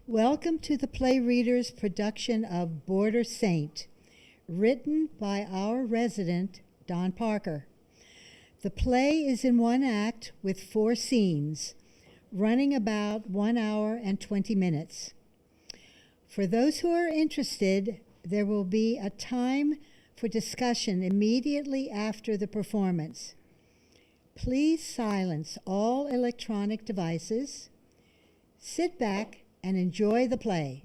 Welcome to the Play Readers production of Border Saint, written by our resident, Don Parker. The play is in one act with 4 scenes, running about 1 hour and 20 minutes. For those who are interested, there will be a time for discussion immediately after the performance. Please silence all electronic devices, sit back, and enjoy the play.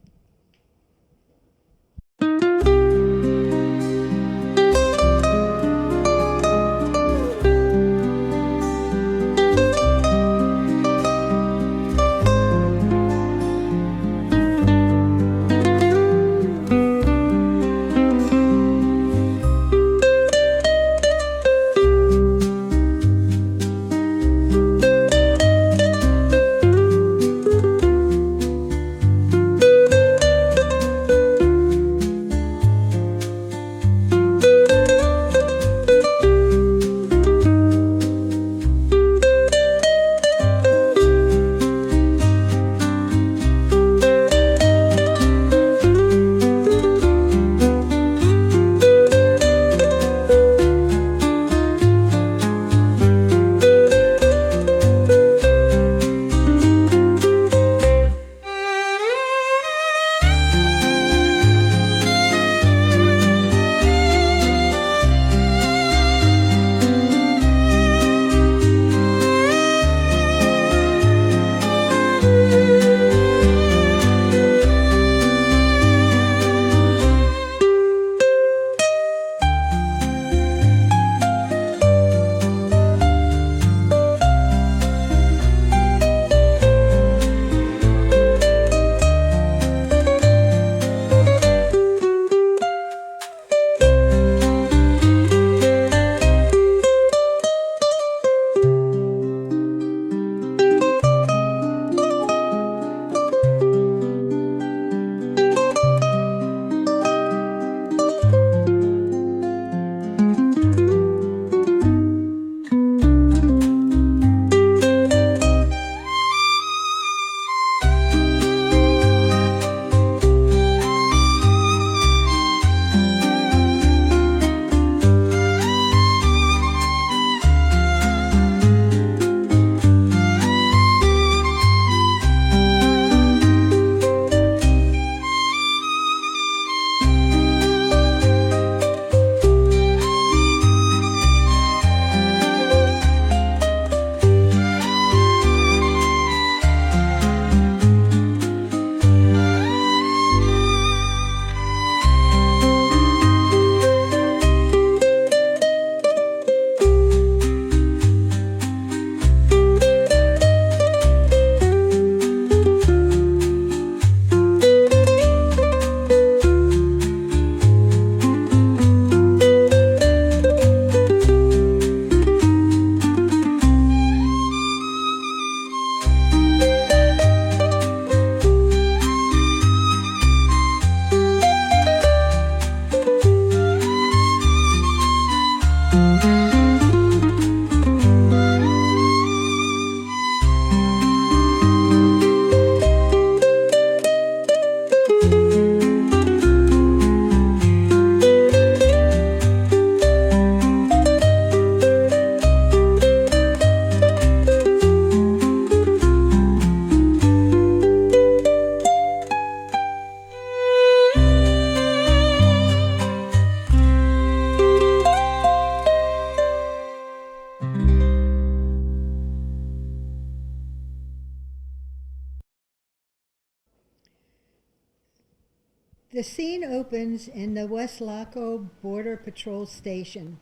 The scene opens in the West Laco Border Patrol Station.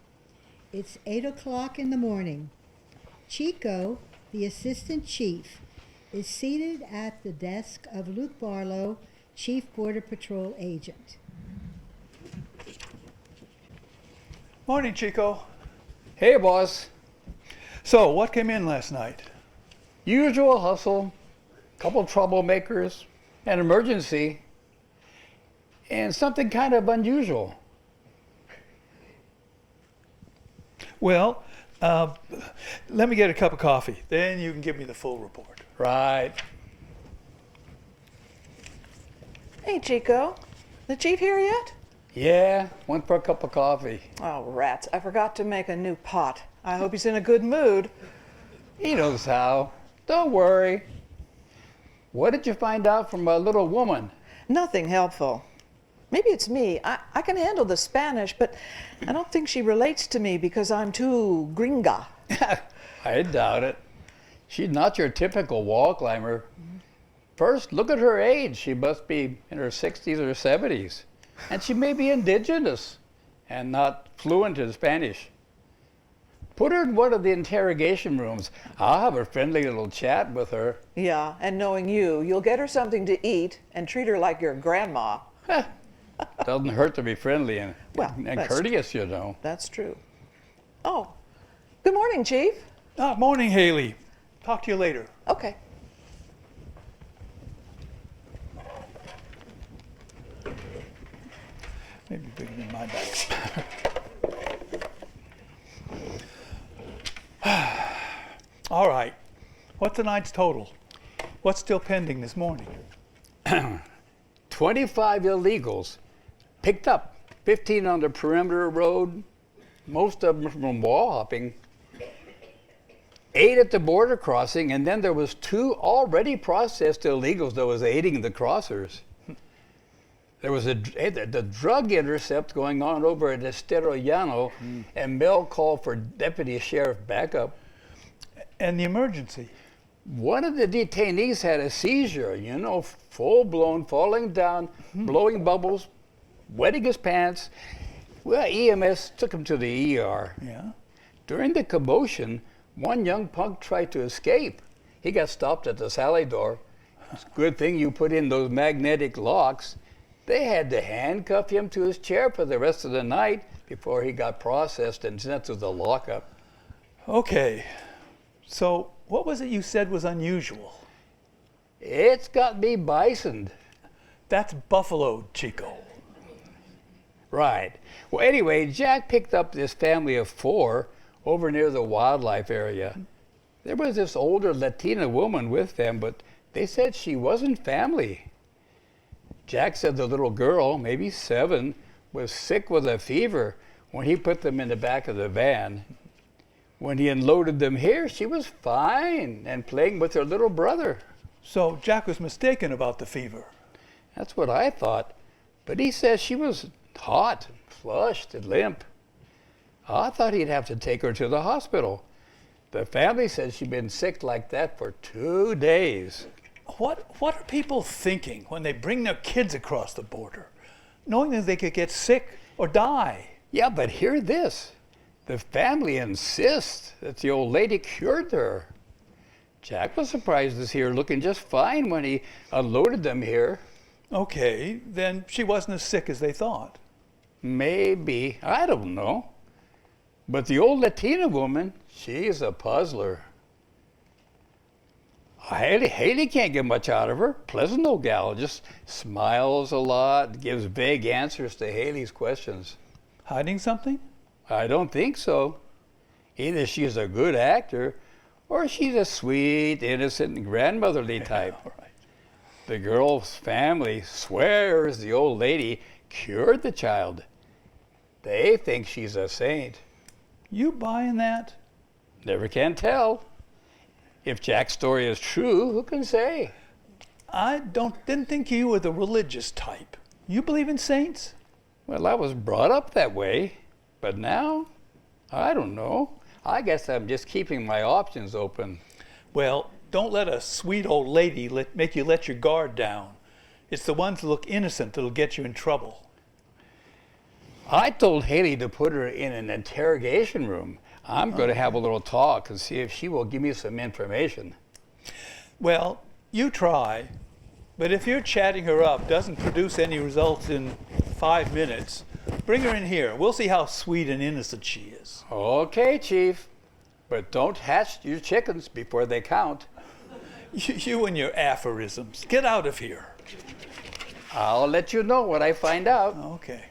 It's 8 o'clock in the morning. Chico, the assistant chief, is seated at the desk of Luke Barlow, Chief Border Patrol Agent. Morning, Chico. Hey, boss. So, what came in last night? Usual hustle, couple troublemakers, an emergency, and something kind of unusual. Well, let me get a cup of coffee. Then you can give me the full report. Right. Hey, Chico. The chief here yet? Yeah, went for a cup of coffee. Oh, rats. I forgot to make a new pot. I hope he's in a good mood. He knows how. Don't worry. What did you find out from a little woman? Nothing helpful. Maybe it's me. I can handle the Spanish, but I don't think she relates to me because I'm too gringa. I doubt it. She's not your typical wall climber. First, look at her age. She must be in her 60s or 70s. And she may be indigenous and not fluent in Spanish. Put her in one of the interrogation rooms. I'll have a friendly little chat with her. Yeah, and knowing you, you'll get her something to eat and treat her like your grandma. Doesn't hurt to be friendly and that's courteous, you know. That's true. Oh, good morning, Chief. Morning, Haley. Talk to you later. Okay. Maybe bigger than my bags. All right. What's tonight's total? What's still pending this morning? 25 illegals picked up, 15 on the perimeter road, most of them from wall hopping, 8 at the border crossing, and then there was 2 already processed illegals that was aiding the crossers. There was the drug intercept going on over at Estero Llano, and Mel called for deputy sheriff backup. And the emergency? One of the detainees had a seizure, you know, full-blown, falling down, blowing bubbles, wetting his pants. Well, EMS took him to the ER. Yeah. During the commotion, one young punk tried to escape. He got stopped at the sally door. It's a good thing you put in those magnetic locks. They had to handcuff him to his chair for the rest of the night before he got processed and sent to the lockup. Okay. So, what was it you said was unusual? It's got me bisoned. That's buffalo, Chico. Right. Well, anyway, Jack picked up this family of 4 over near the wildlife area. There was this older Latina woman with them, but they said she wasn't family. Jack said the little girl, maybe 7, was sick with a fever when he put them in the back of the van. When he unloaded them here, she was fine and playing with her little brother. So Jack was mistaken about the fever. That's what I thought. But he says she was hot, flushed, and limp. I thought he'd have to take her to the hospital. The family says she'd been sick like that for 2 days. What are people thinking when they bring their kids across the border, knowing that they could get sick or die? Yeah, but hear this. The family insists that the old lady cured her. Jack was surprised to see her looking just fine when he unloaded them here. Okay, then she wasn't as sick as they thought. Maybe. I don't know. But the old Latina woman, she's a puzzler. Haley can't get much out of her. Pleasant old gal, just smiles a lot, gives vague answers to Haley's questions. Hiding something? I don't think so. Either she's a good actor or she's a sweet, innocent, grandmotherly type. Yeah, right. The girl's family swears the old lady cured the child. They think she's a saint. You buying that? Never can tell. If Jack's story is true, who can say? I didn't think you were the religious type. You believe in saints? Well, I was brought up that way. But now, I don't know. I guess I'm just keeping my options open. Well, don't let a sweet old lady make you let your guard down. It's the ones that look innocent that'll get you in trouble. I told Haley to put her in an interrogation room. I'm going to have a little talk and see if she will give me some information. Well, you try. But if your chatting her up doesn't produce any results in 5 minutes, bring her in here. We'll see how sweet and innocent she is. Okay, Chief. But don't hatch your chickens before they count. You and your aphorisms. Get out of here. I'll let you know what I find out. Okay.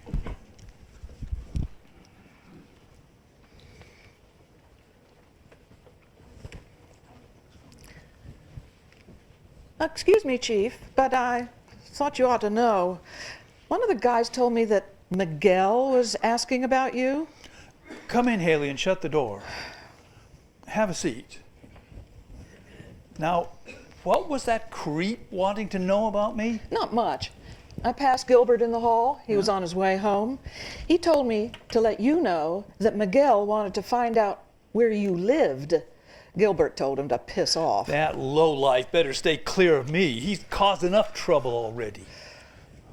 Excuse me, Chief, but I thought you ought to know. One of the guys told me that Miguel was asking about you. Come in, Haley, and shut the door. Have a seat. Now, what was that creep wanting to know about me? Not much. I passed Gilbert in the hall. He was on his way home. He told me to let you know that Miguel wanted to find out where you lived. Gilbert told him to piss off. That lowlife better stay clear of me. He's caused enough trouble already.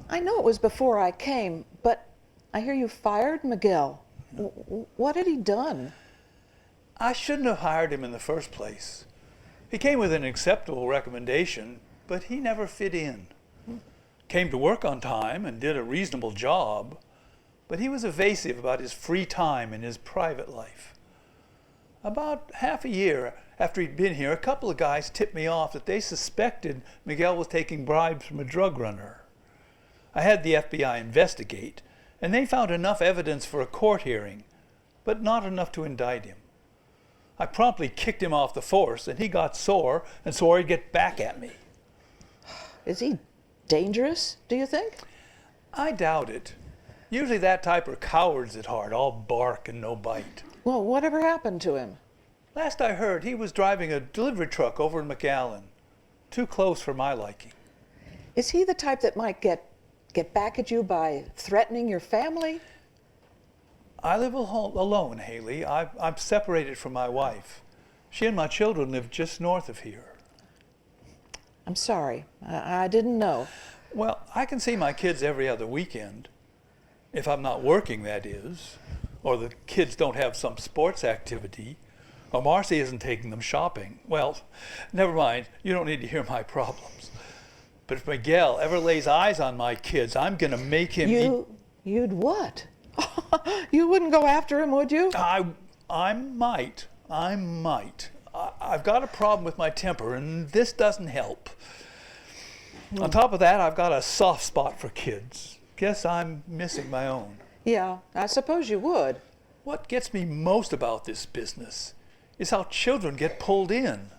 I know it was before I came, but I hear you fired Miguel. What had he done? I shouldn't have hired him in the first place. He came with an acceptable recommendation, but he never fit in. Came to work on time and did a reasonable job, but he was evasive about his free time and his private life. About half a year after he'd been here, a couple of guys tipped me off that they suspected Miguel was taking bribes from a drug runner. I had the FBI investigate, and they found enough evidence for a court hearing, but not enough to indict him. I promptly kicked him off the force, and he got sore and swore he'd get back at me. Is he dangerous, do you think? I doubt it. Usually that type are cowards at heart, all bark and no bite. Well, whatever happened to him? Last I heard, he was driving a delivery truck over in McAllen. Too close for my liking. Is he the type that might get back at you by threatening your family? I live alone, Haley. I'm separated from my wife. She and my children live just north of here. I'm sorry. I didn't know. Well, I can see my kids every other weekend. If I'm not working, that is. Or the kids don't have some sports activity. Or Marcy isn't taking them shopping. Well, never mind. You don't need to hear my problems. But if Miguel ever lays eyes on my kids, I'm going to make him... You'd what? You wouldn't go after him, would you? I might. I've got a problem with my temper, and this doesn't help. On top of that, I've got a soft spot for kids. Guess I'm missing my own. Yeah, I suppose you would. What gets me most about this business is how children get pulled in.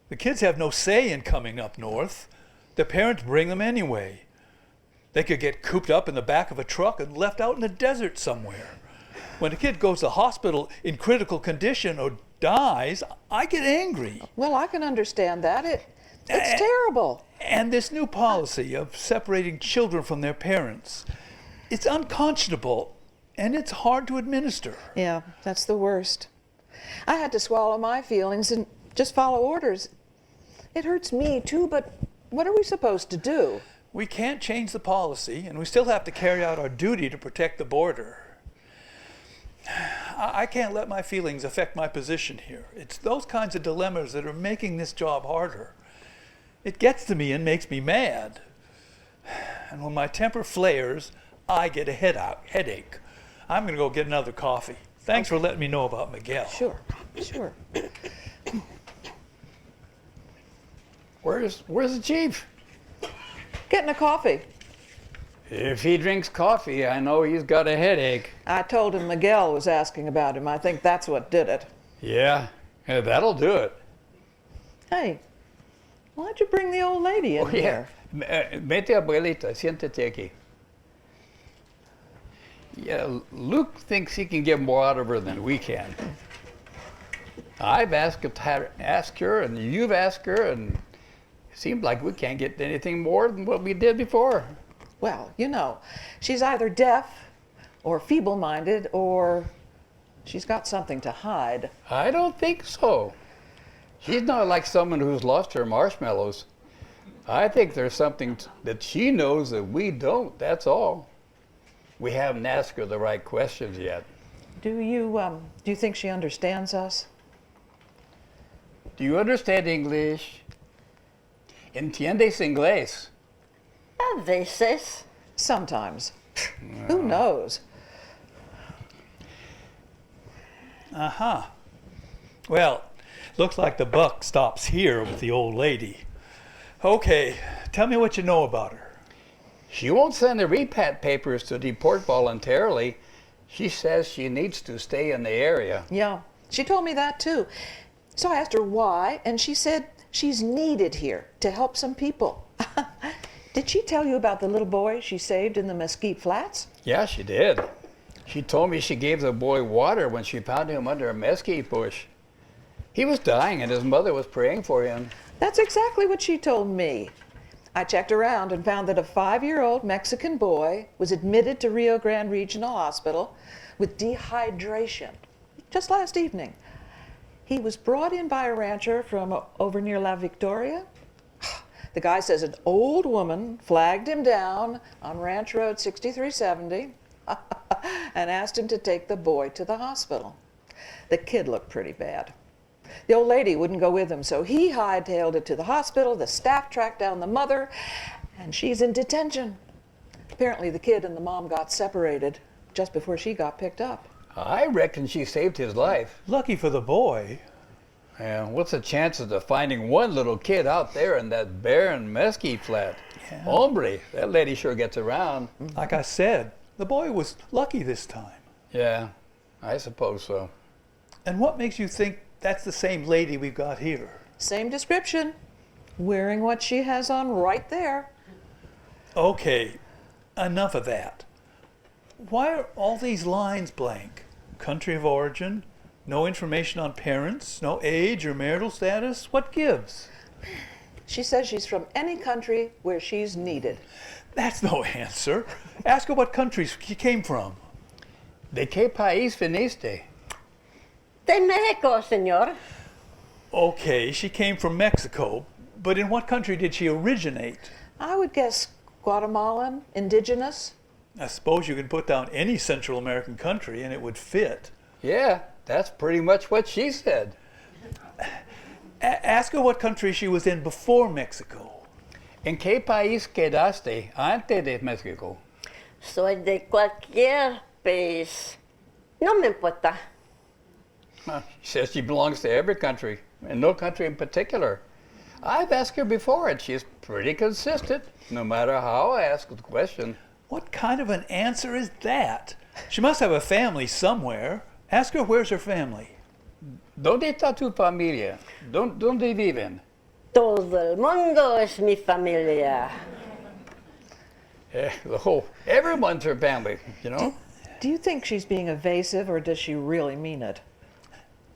The kids have no say in coming up north. Their parents bring them anyway. They could get cooped up in the back of a truck and left out in the desert somewhere. When a kid goes to hospital in critical condition or dies, I get angry. Well, I can understand that. It's terrible. And this new policy of separating children from their parents, it's unconscionable and it's hard to administer. Yeah, that's the worst. I had to swallow my feelings and just follow orders. It hurts me too, but what are we supposed to do? We can't change the policy, and we still have to carry out our duty to protect the border. I can't let my feelings affect my position here. It's those kinds of dilemmas that are making this job harder. It gets to me and makes me mad. And when my temper flares, I get a headache. I'm going to go get another coffee. Thanks for letting me know about Miguel. Sure. Where's the chief? Getting a coffee. If he drinks coffee, I know he's got a headache. I told him Miguel was asking about him. I think that's what did it. Yeah, that'll do it. Hey, why'd you bring the old lady in here? Vete, abuelita, siéntate aquí. Yeah, Luke thinks he can get more out of her than we can. I've asked her, and you've asked her, and it seems like we can't get anything more than what we did before. Well, you know, she's either deaf or feeble-minded or she's got something to hide. I don't think so. She's not like someone who's lost her marshmallows. I think there's something that she knows that we don't, that's all. We haven't asked her the right questions yet. Do you think she understands us? Do you understand English? ¿Entiendes inglés? A veces. Sometimes. Who knows? Uh-huh. Well, looks like the buck stops here with the old lady. Okay, tell me what you know about her. She won't send the repat papers to deport voluntarily. She says she needs to stay in the area. Yeah, she told me that too. So I asked her why, and she said she's needed here to help some people. Did she tell you about the little boy she saved in the Mesquite Flats? Yeah, she did. She told me she gave the boy water when she found him under a mesquite bush. He was dying and his mother was praying for him. That's exactly what she told me. I checked around and found that a 5-year-old Mexican boy was admitted to Rio Grande Regional Hospital with dehydration just last evening. He was brought in by a rancher from over near La Victoria. The guy says an old woman flagged him down on Ranch Road 6370 and asked him to take the boy to the hospital. The kid looked pretty bad. The old lady wouldn't go with him, so he hightailed it to the hospital. The staff tracked down the mother, and she's in detention. Apparently the kid and the mom got separated just before she got picked up. I reckon she saved his life. Lucky for the boy. Yeah, what's the chances of finding one little kid out there in that barren mesquite flat? Yeah. Hombre, that lady sure gets around. Like I said, the boy was lucky this time. Yeah, I suppose so. And what makes you think that's the same lady we've got here? Same description, wearing what she has on right there. Okay, enough of that. Why are all these lines blank? Country of origin, no information on parents, no age or marital status? What gives? She says she's from any country where she's needed. That's no answer. Ask her what country she came from. ¿De qué país viniste? De Mexico, señor. Okay, she came from Mexico, but in what country did she originate? I would guess Guatemalan, indigenous. I suppose you could put down any Central American country and it would fit. Yeah, that's pretty much what she said. Ask her what country she was in before Mexico. ¿En qué país quedaste antes de México? Soy de cualquier país. No me importa. She says she belongs to every country, and no country in particular. I've asked her before, and she's pretty consistent, no matter how I ask the question. What kind of an answer is that? She must have a family somewhere. Ask her where's her family. ¿Dónde está tu familia? ¿Dónde viven? Todo el mundo es mi familia. Everyone's her family, you know? Do you think she's being evasive, or does she really mean it?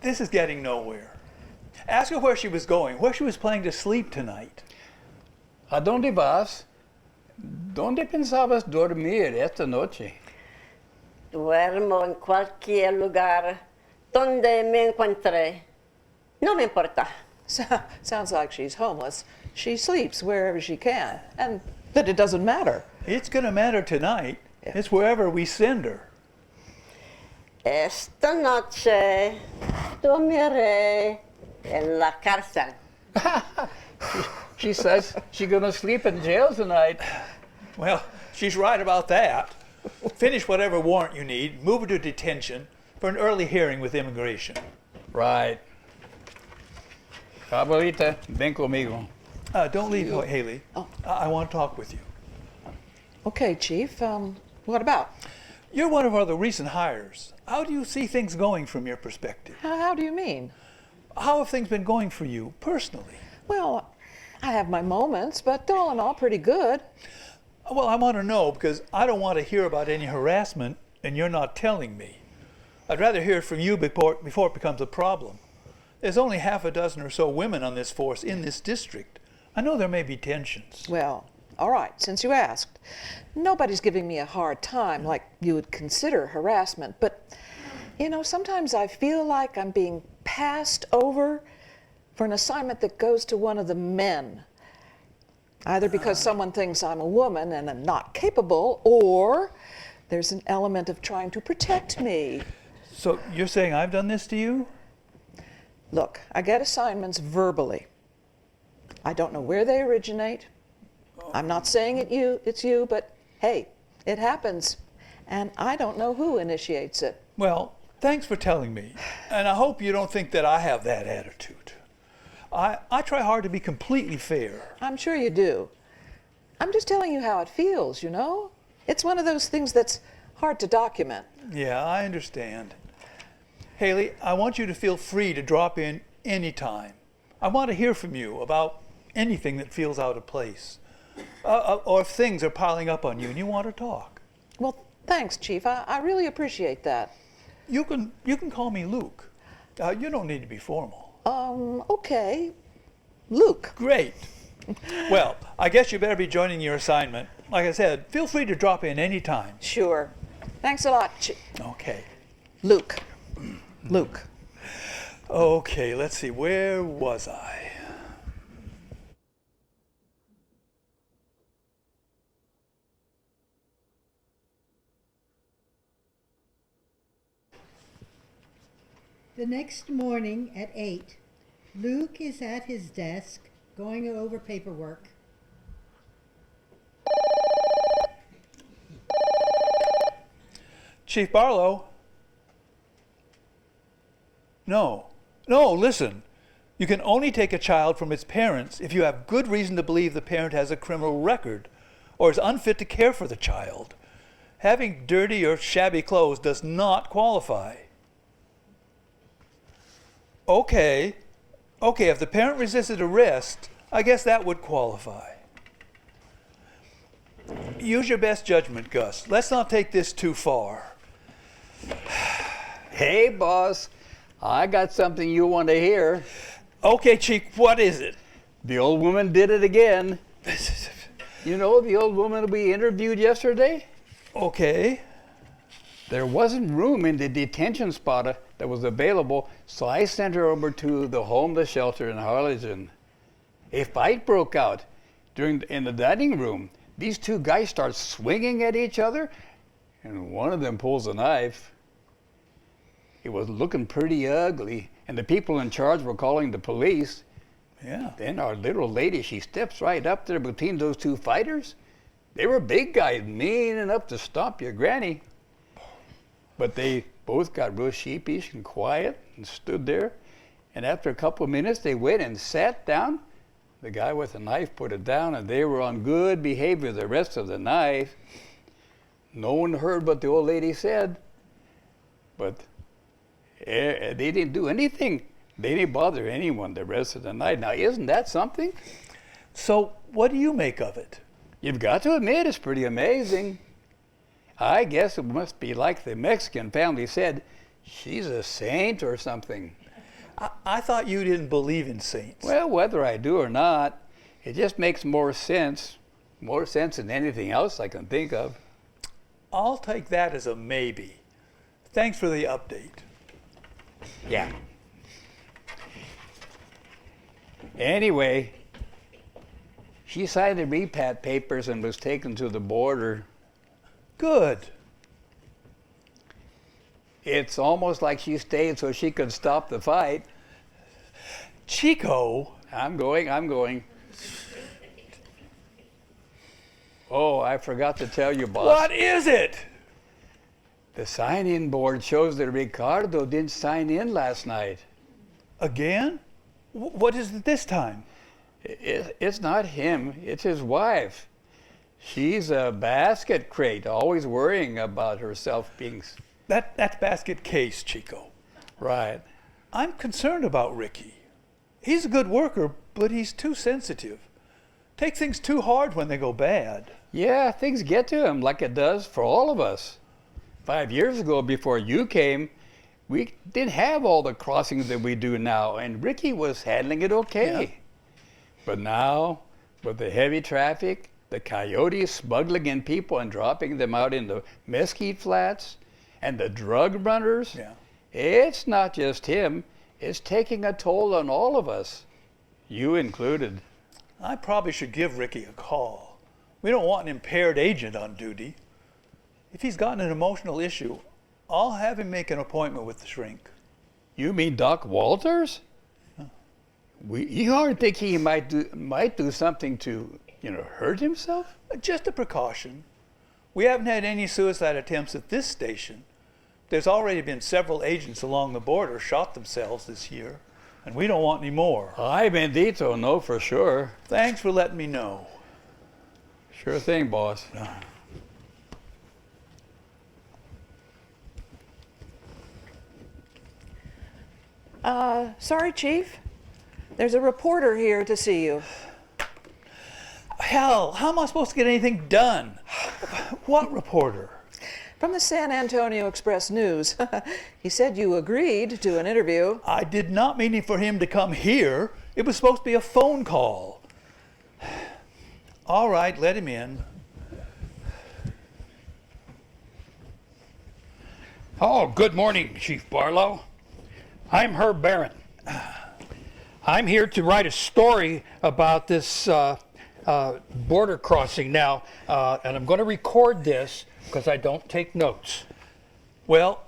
This is getting nowhere. Ask her where she was going, where she was planning to sleep tonight. ¿A dónde vas? ¿Dónde pensabas dormir esta noche? Duermo en cualquier lugar donde me encuentre. No me importa. Sounds like she's homeless. She sleeps wherever she can, and that it doesn't matter. It's going to matter tonight. Yeah. It's wherever we send her. Esta noche dormiré en la cárcel. She says she's going to sleep in jail tonight. Well, she's right about that. Finish whatever warrant you need, move her to detention for an early hearing with immigration. Right. Abuelita, ven conmigo. Don't leave, Haley. Oh. I want to talk with you. Okay, Chief. What about? You're one of our recent hires. How do you see things going from your perspective? How do you mean? How have things been going for you personally? Well, I have my moments, but all in all, pretty good. Well, I want to know because I don't want to hear about any harassment and you're not telling me. I'd rather hear it from you before it becomes a problem. There's only half a dozen or so women on this force in this district. I know there may be tensions. Well, all right, since you asked. Nobody's giving me a hard time like you would consider harassment, but, you know, sometimes I feel like I'm being passed over for an assignment that goes to one of the men. Either because someone thinks I'm a woman and I'm not capable, or there's an element of trying to protect me. So you're saying I've done this to you? Look, I get assignments verbally. I don't know where they originate. I'm not saying it's you, but hey, it happens. And I don't know who initiates it. Well, thanks for telling me. And I hope you don't think that I have that attitude. I try hard to be completely fair. I'm sure you do. I'm just telling you how it feels, you know? It's one of those things that's hard to document. Yeah, I understand. Haley, I want you to feel free to drop in anytime. I want to hear from you about anything that feels out of place. Or if things are piling up on you and you want to talk. Well, thanks, Chief. I really appreciate that. You can call me Luke. You don't need to be formal. Okay. Luke. Great. Well, I guess you better be joining your assignment. Like I said, feel free to drop in any time. Sure. Thanks a lot, Okay. Luke. Luke. Okay, let's see. Where was I? The next morning at 8, Luke is at his desk going over paperwork. Chief Barlow? No, listen. You can only take a child from its parents if you have good reason to believe the parent has a criminal record or is unfit to care for the child. Having dirty or shabby clothes does not qualify. Okay, if the parent resisted arrest, I guess that would qualify. Use your best judgment, Gus. Let's not take this too far. Hey, boss, I got something you want to hear. Okay, Chief, what is it? The old woman did it again. You know the old woman we interviewed yesterday? Okay. There wasn't room in the detention spot that was available, so I sent her over to the homeless shelter in Harlingen. A fight broke out in the dining room. These two guys start swinging at each other, and one of them pulls a knife. It was looking pretty ugly, and the people in charge were calling the police. Yeah. Then our little lady, she steps right up there between those two fighters. They were big guys, mean enough to stomp your granny. But they both got real sheepish and quiet and stood there. And after a couple of minutes, they went and sat down. The guy with the knife put it down, and they were on good behavior the rest of the night. No one heard what the old lady said, but they didn't do anything. They didn't bother anyone the rest of the night. Now, isn't that something? So, what do you make of it? You've got to admit it's pretty amazing. I guess it must be like the Mexican family said, she's a saint or something. I thought you didn't believe in saints. Well, whether I do or not, it just makes more sense than anything else I can think of. I'll take that as a maybe. Thanks for the update. Yeah. Anyway, she signed the repat papers and was taken to the border. Good. It's almost like she stayed so she could stop the fight. Chico? I'm going. Oh, I forgot to tell you, boss. What is it? The sign-in board shows that Ricardo didn't sign in last night. Again? What is it this time? It's not him, it's his wife. She's a basket crate, always worrying about herself being... That's basket case, Chico. Right. I'm concerned about Ricky. He's a good worker, but he's too sensitive. Take things too hard when they go bad. Yeah, things get to him like it does for all of us. 5 years ago, before you came, we didn't have all the crossings that we do now, and Ricky was handling it okay. Yeah. But now, with the heavy traffic, the coyotes smuggling in people and dropping them out in the mesquite flats, and the drug runners, it's not just him, it's taking a toll on all of us, you included. I probably should give Ricky a call. We don't want an impaired agent on duty. If he's got an emotional issue, I'll have him make an appointment with the shrink. You mean Doc Walters? Huh. You aren't thinking he might do something to, hurt himself? Just a precaution. We haven't had any suicide attempts at this station. There's already been several agents along the border shot themselves this year, and we don't want any more. Ay bendito, no, for sure. Thanks for letting me know. Sure thing, boss. Sorry, Chief. There's a reporter here to see you. hell, how am I supposed to get anything done? What reporter? From the San Antonio Express News. He said you agreed to an interview. I did not mean for him to come here. It was supposed to be a phone call. All right, let him in. Oh, good morning, Chief Barlow. I'm Herb Barron. I'm here to write a story about this border crossing now, and I'm going to record this because I don't take notes. Well,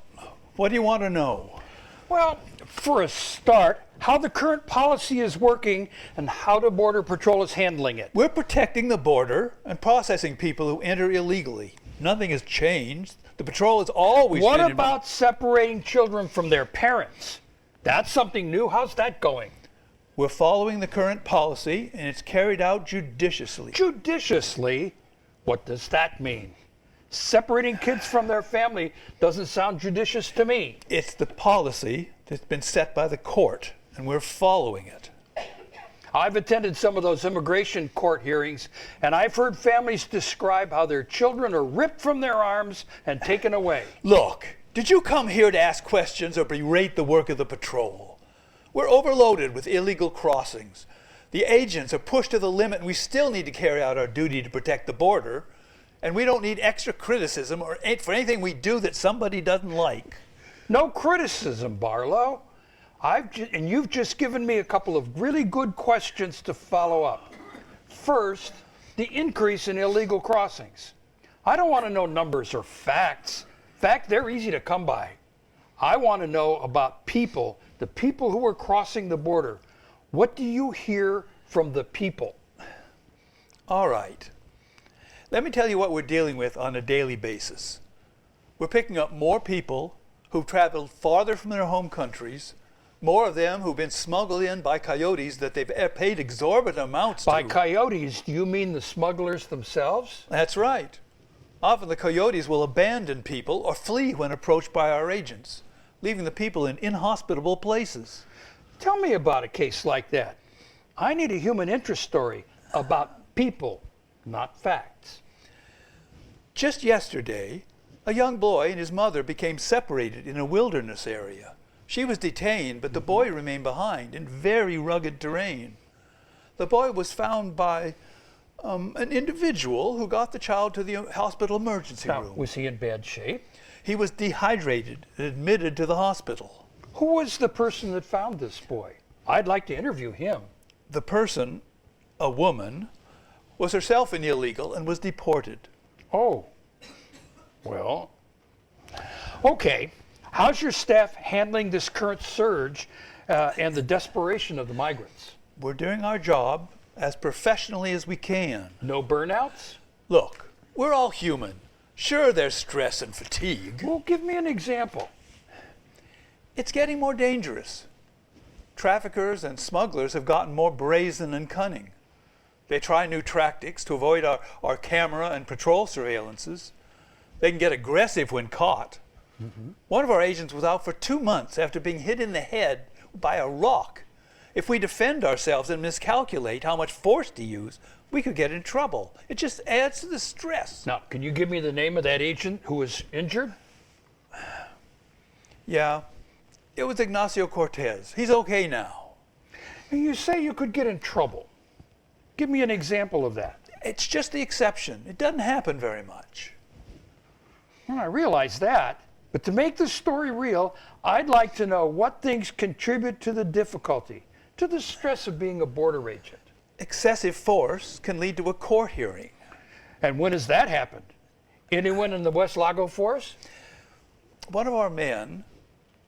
what do you want to know? Well, for a start, how the current policy is working and how the Border Patrol is handling it. We're protecting the border and processing people who enter illegally. Nothing has changed. The patrol has always What been about separating children from their parents? That's something new. How's that going? We're following the current policy, and it's carried out judiciously. Judiciously? What does that mean? Separating kids from their family doesn't sound judicious to me. It's the policy that's been set by the court, and we're following it. I've attended some of those immigration court hearings, and I've heard families describe how their children are ripped from their arms and taken away. Look, did you come here to ask questions or berate the work of the patrol? We're overloaded with illegal crossings. The agents are pushed to the limit, and we still need to carry out our duty to protect the border. And we don't need extra criticism or for anything we do that somebody doesn't like. No criticism, Barlow. And you've just given me a couple of really good questions to follow up. First, the increase in illegal crossings. I don't want to know numbers or facts. In fact, they're easy to come by. I want to know about people, the people who are crossing the border. What do you hear from the people? All right. Let me tell you what we're dealing with on a daily basis. We're picking up more people who've traveled farther from their home countries, more of them who've been smuggled in by coyotes that they've paid exorbitant amounts to. By coyotes, do you mean the smugglers themselves? That's right. Often the coyotes will abandon people or flee when approached by our agents, leaving the people in inhospitable places. Tell me about a case like that. I need a human interest story about people, not facts. Just yesterday, a young boy and his mother became separated in a wilderness area. She was detained, but the boy remained behind in very rugged terrain. The boy was found by an individual who got the child to the hospital emergency room. Was he in bad shape? He was dehydrated and admitted to the hospital. Who was the person that found this boy? I'd like to interview him. The person, a woman, was herself an illegal and was deported. Oh, well, okay. How's your staff handling this current surge and the desperation of the migrants? We're doing our job as professionally as we can. No burnouts? Look, we're all human. Sure, there's stress and fatigue. Well, give me an example. It's getting more dangerous. Traffickers and smugglers have gotten more brazen and cunning. They try new tactics to avoid our camera and patrol surveillances. They can get aggressive when caught. One of our agents was out for 2 months after being hit in the head by a rock. If we defend ourselves and miscalculate how much force to use, we could get in trouble. It just adds to the stress. Now, can you give me the name of that agent who was injured? Yeah, it was Ignacio Cortez. He's okay now. And you say you could get in trouble. Give me an example of that. It's just the exception. It doesn't happen very much. Well, I realize that. But to make the story real, I'd like to know what things contribute to the difficulty, to the stress of being a border agent. Excessive force can lead to a court hearing. And when has that happened? Anyone in the West Lago Force? One of our men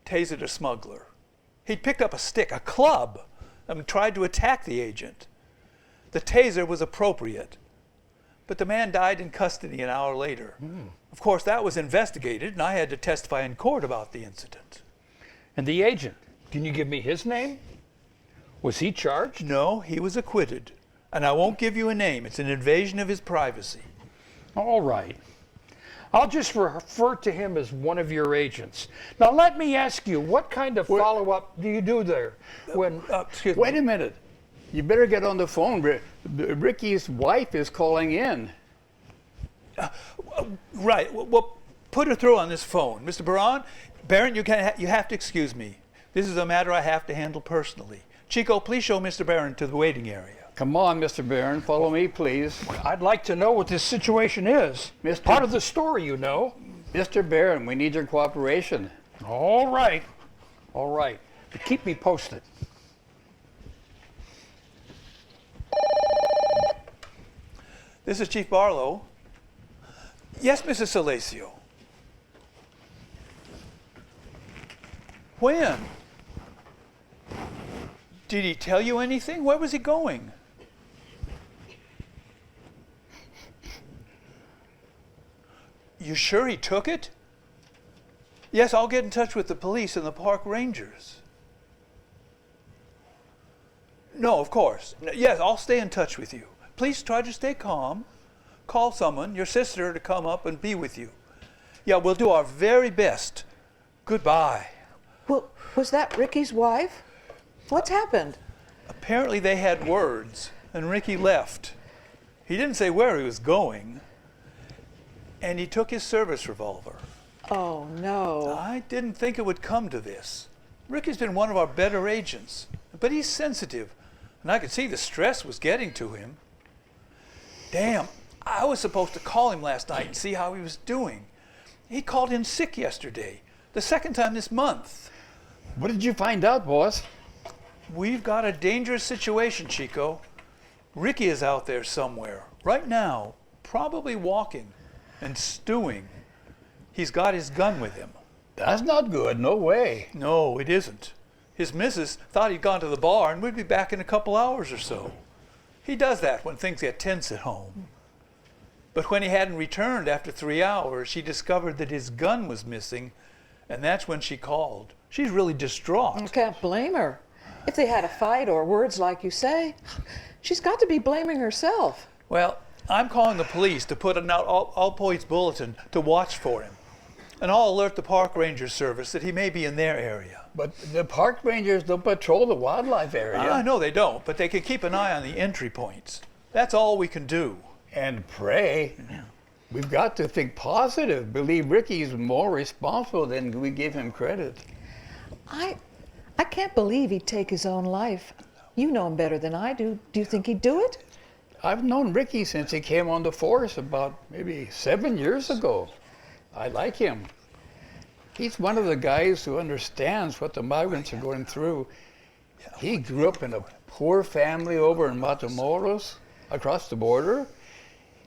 tasered a smuggler. He'd picked up a stick, a club, and tried to attack the agent. The taser was appropriate, but the man died in custody an hour later. Of course, that was investigated, and I had to testify in court about the incident. And the agent, can you give me his name? Was he charged? No, he was acquitted. And I won't give you a name. It's an invasion of his privacy. All right. I'll just refer to him as one of your agents. Now, let me ask you, what kind of follow-up do you do there? When Excuse me. Wait a minute. You better get on the phone. Ricky's wife is calling in. Right. Well, put her through on this phone. Mr. Barron, you have to excuse me. This is a matter I have to handle personally. Chico, please show Mr. Barron to the waiting area. Come on, Mr. Barron, follow me, please. I'd like to know what this situation is. Mr. Part of the story, you know. Mr. Barron, we need your cooperation. All right. All right. But keep me posted. This is Chief Barlow. Yes, Mrs. Salacio. When? Did he tell you anything? Where was he going? You sure he took it? Yes, I'll get in touch with the police and the park rangers. No, of course. Yes, I'll stay in touch with you. Please try to stay calm. Call someone, your sister, to come up and be with you. Yeah, we'll do our very best. Goodbye. Well, was that Ricky's wife? What's happened? Apparently they had words, and Ricky left. He didn't say where he was going, and he took his service revolver. Oh, no. I didn't think it would come to this. Ricky's been one of our better agents, but he's sensitive, and I could see the stress was getting to him. Damn, I was supposed to call him last night and see how he was doing. He called in sick yesterday, the second time this month. What did you find out, boss? We've got a dangerous situation, Chico. Ricky is out there somewhere, right now, probably walking and stewing. He's got his gun with him. That's not good, no way. No, it isn't. His missus thought he'd gone to the bar and we'd be back in a couple hours or so. He does that when things get tense at home. But when he hadn't returned after 3 hours, she discovered that his gun was missing, and that's when she called. She's really distraught. I can't blame her. If they had a fight or words like you say, she's got to be blaming herself. Well, I'm calling the police to put an all-points bulletin to watch for him. And I'll alert the park ranger service that he may be in their area. But the park rangers don't patrol the wildlife area. I know they don't, but they can keep an eye on the entry points. That's all we can do. And pray. We've got to think positive, believe Ricky's more responsible than we give him credit. I can't believe he'd take his own life. You know him better than I do. Do you think he'd do it? I've known Ricky since he came on the force about maybe 7 years ago. I like him. He's one of the guys who understands what the migrants are going through. He grew up in a poor family over in Matamoros, across the border.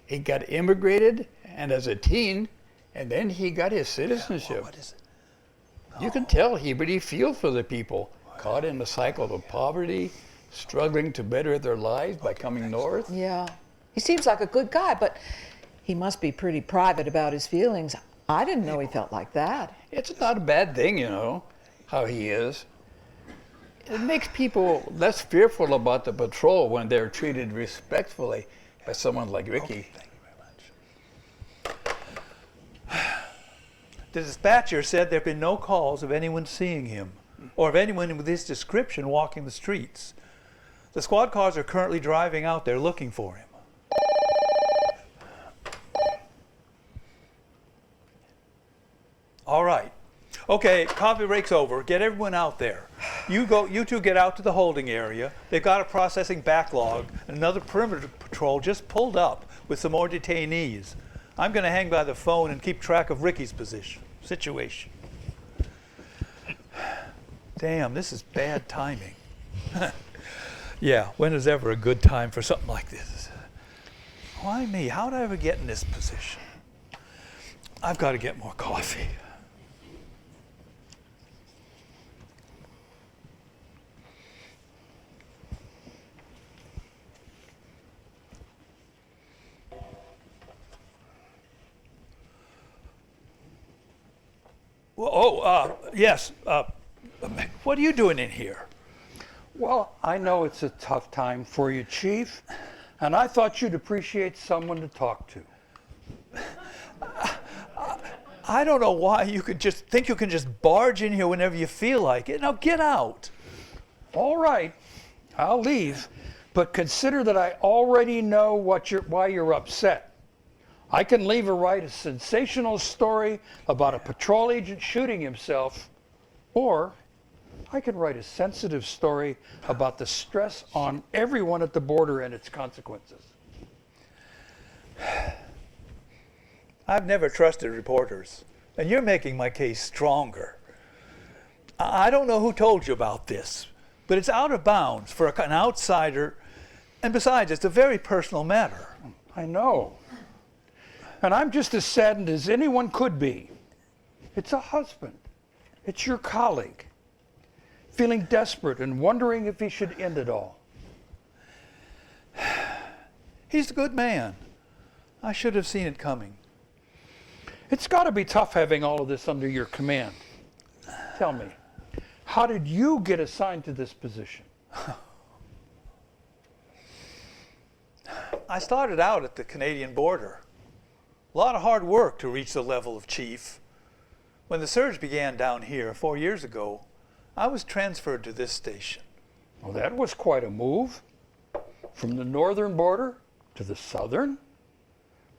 He got immigrated, and as a teen, and then he got his citizenship. What is it? You can tell he really feels for the people caught in the cycle of poverty, struggling to better their lives by coming north. Yeah. He seems like a good guy, but he must be pretty private about his feelings. I didn't know he felt like that. It's not a bad thing, you know, how he is. It makes people less fearful about the patrol when they're treated respectfully by someone like Ricky. Okay, thank you very much. The dispatcher said there have been no calls of anyone seeing him or of anyone with this description walking the streets. The squad cars are currently driving out there looking for him. All right. Okay, coffee break's over. Get everyone out there. You two get out to the holding area. They've got a processing backlog. Another perimeter patrol just pulled up with some more detainees. I'm going to hang by the phone and keep track of Ricky's situation. Damn, this is bad timing. Yeah, when is ever a good time for something like this? Why me? How did I ever get in this position? I've got to get more coffee. Yes. What are you doing in here? Well, I know it's a tough time for you, Chief, and I thought you'd appreciate someone to talk to. I don't know why you could just think you can just barge in here whenever you feel like it. Now get out. All right, I'll leave, but consider that I already know why you're upset. I can leave or write a sensational story about a patrol agent shooting himself, or I can write a sensitive story about the stress on everyone at the border and its consequences. I've never trusted reporters, and you're making my case stronger. I don't know who told you about this, but it's out of bounds for an outsider, and besides, it's a very personal matter. I know. And I'm just as saddened as anyone could be. It's a husband. It's your colleague. Feeling desperate and wondering if he should end it all. He's a good man. I should have seen it coming. It's got to be tough having all of this under your command. Tell me, how did you get assigned to this position? I started out at the Canadian border. A lot of hard work to reach the level of chief. When the surge began down here 4 years ago, I was transferred to this station. Well, that was quite a move. From the northern border to the southern.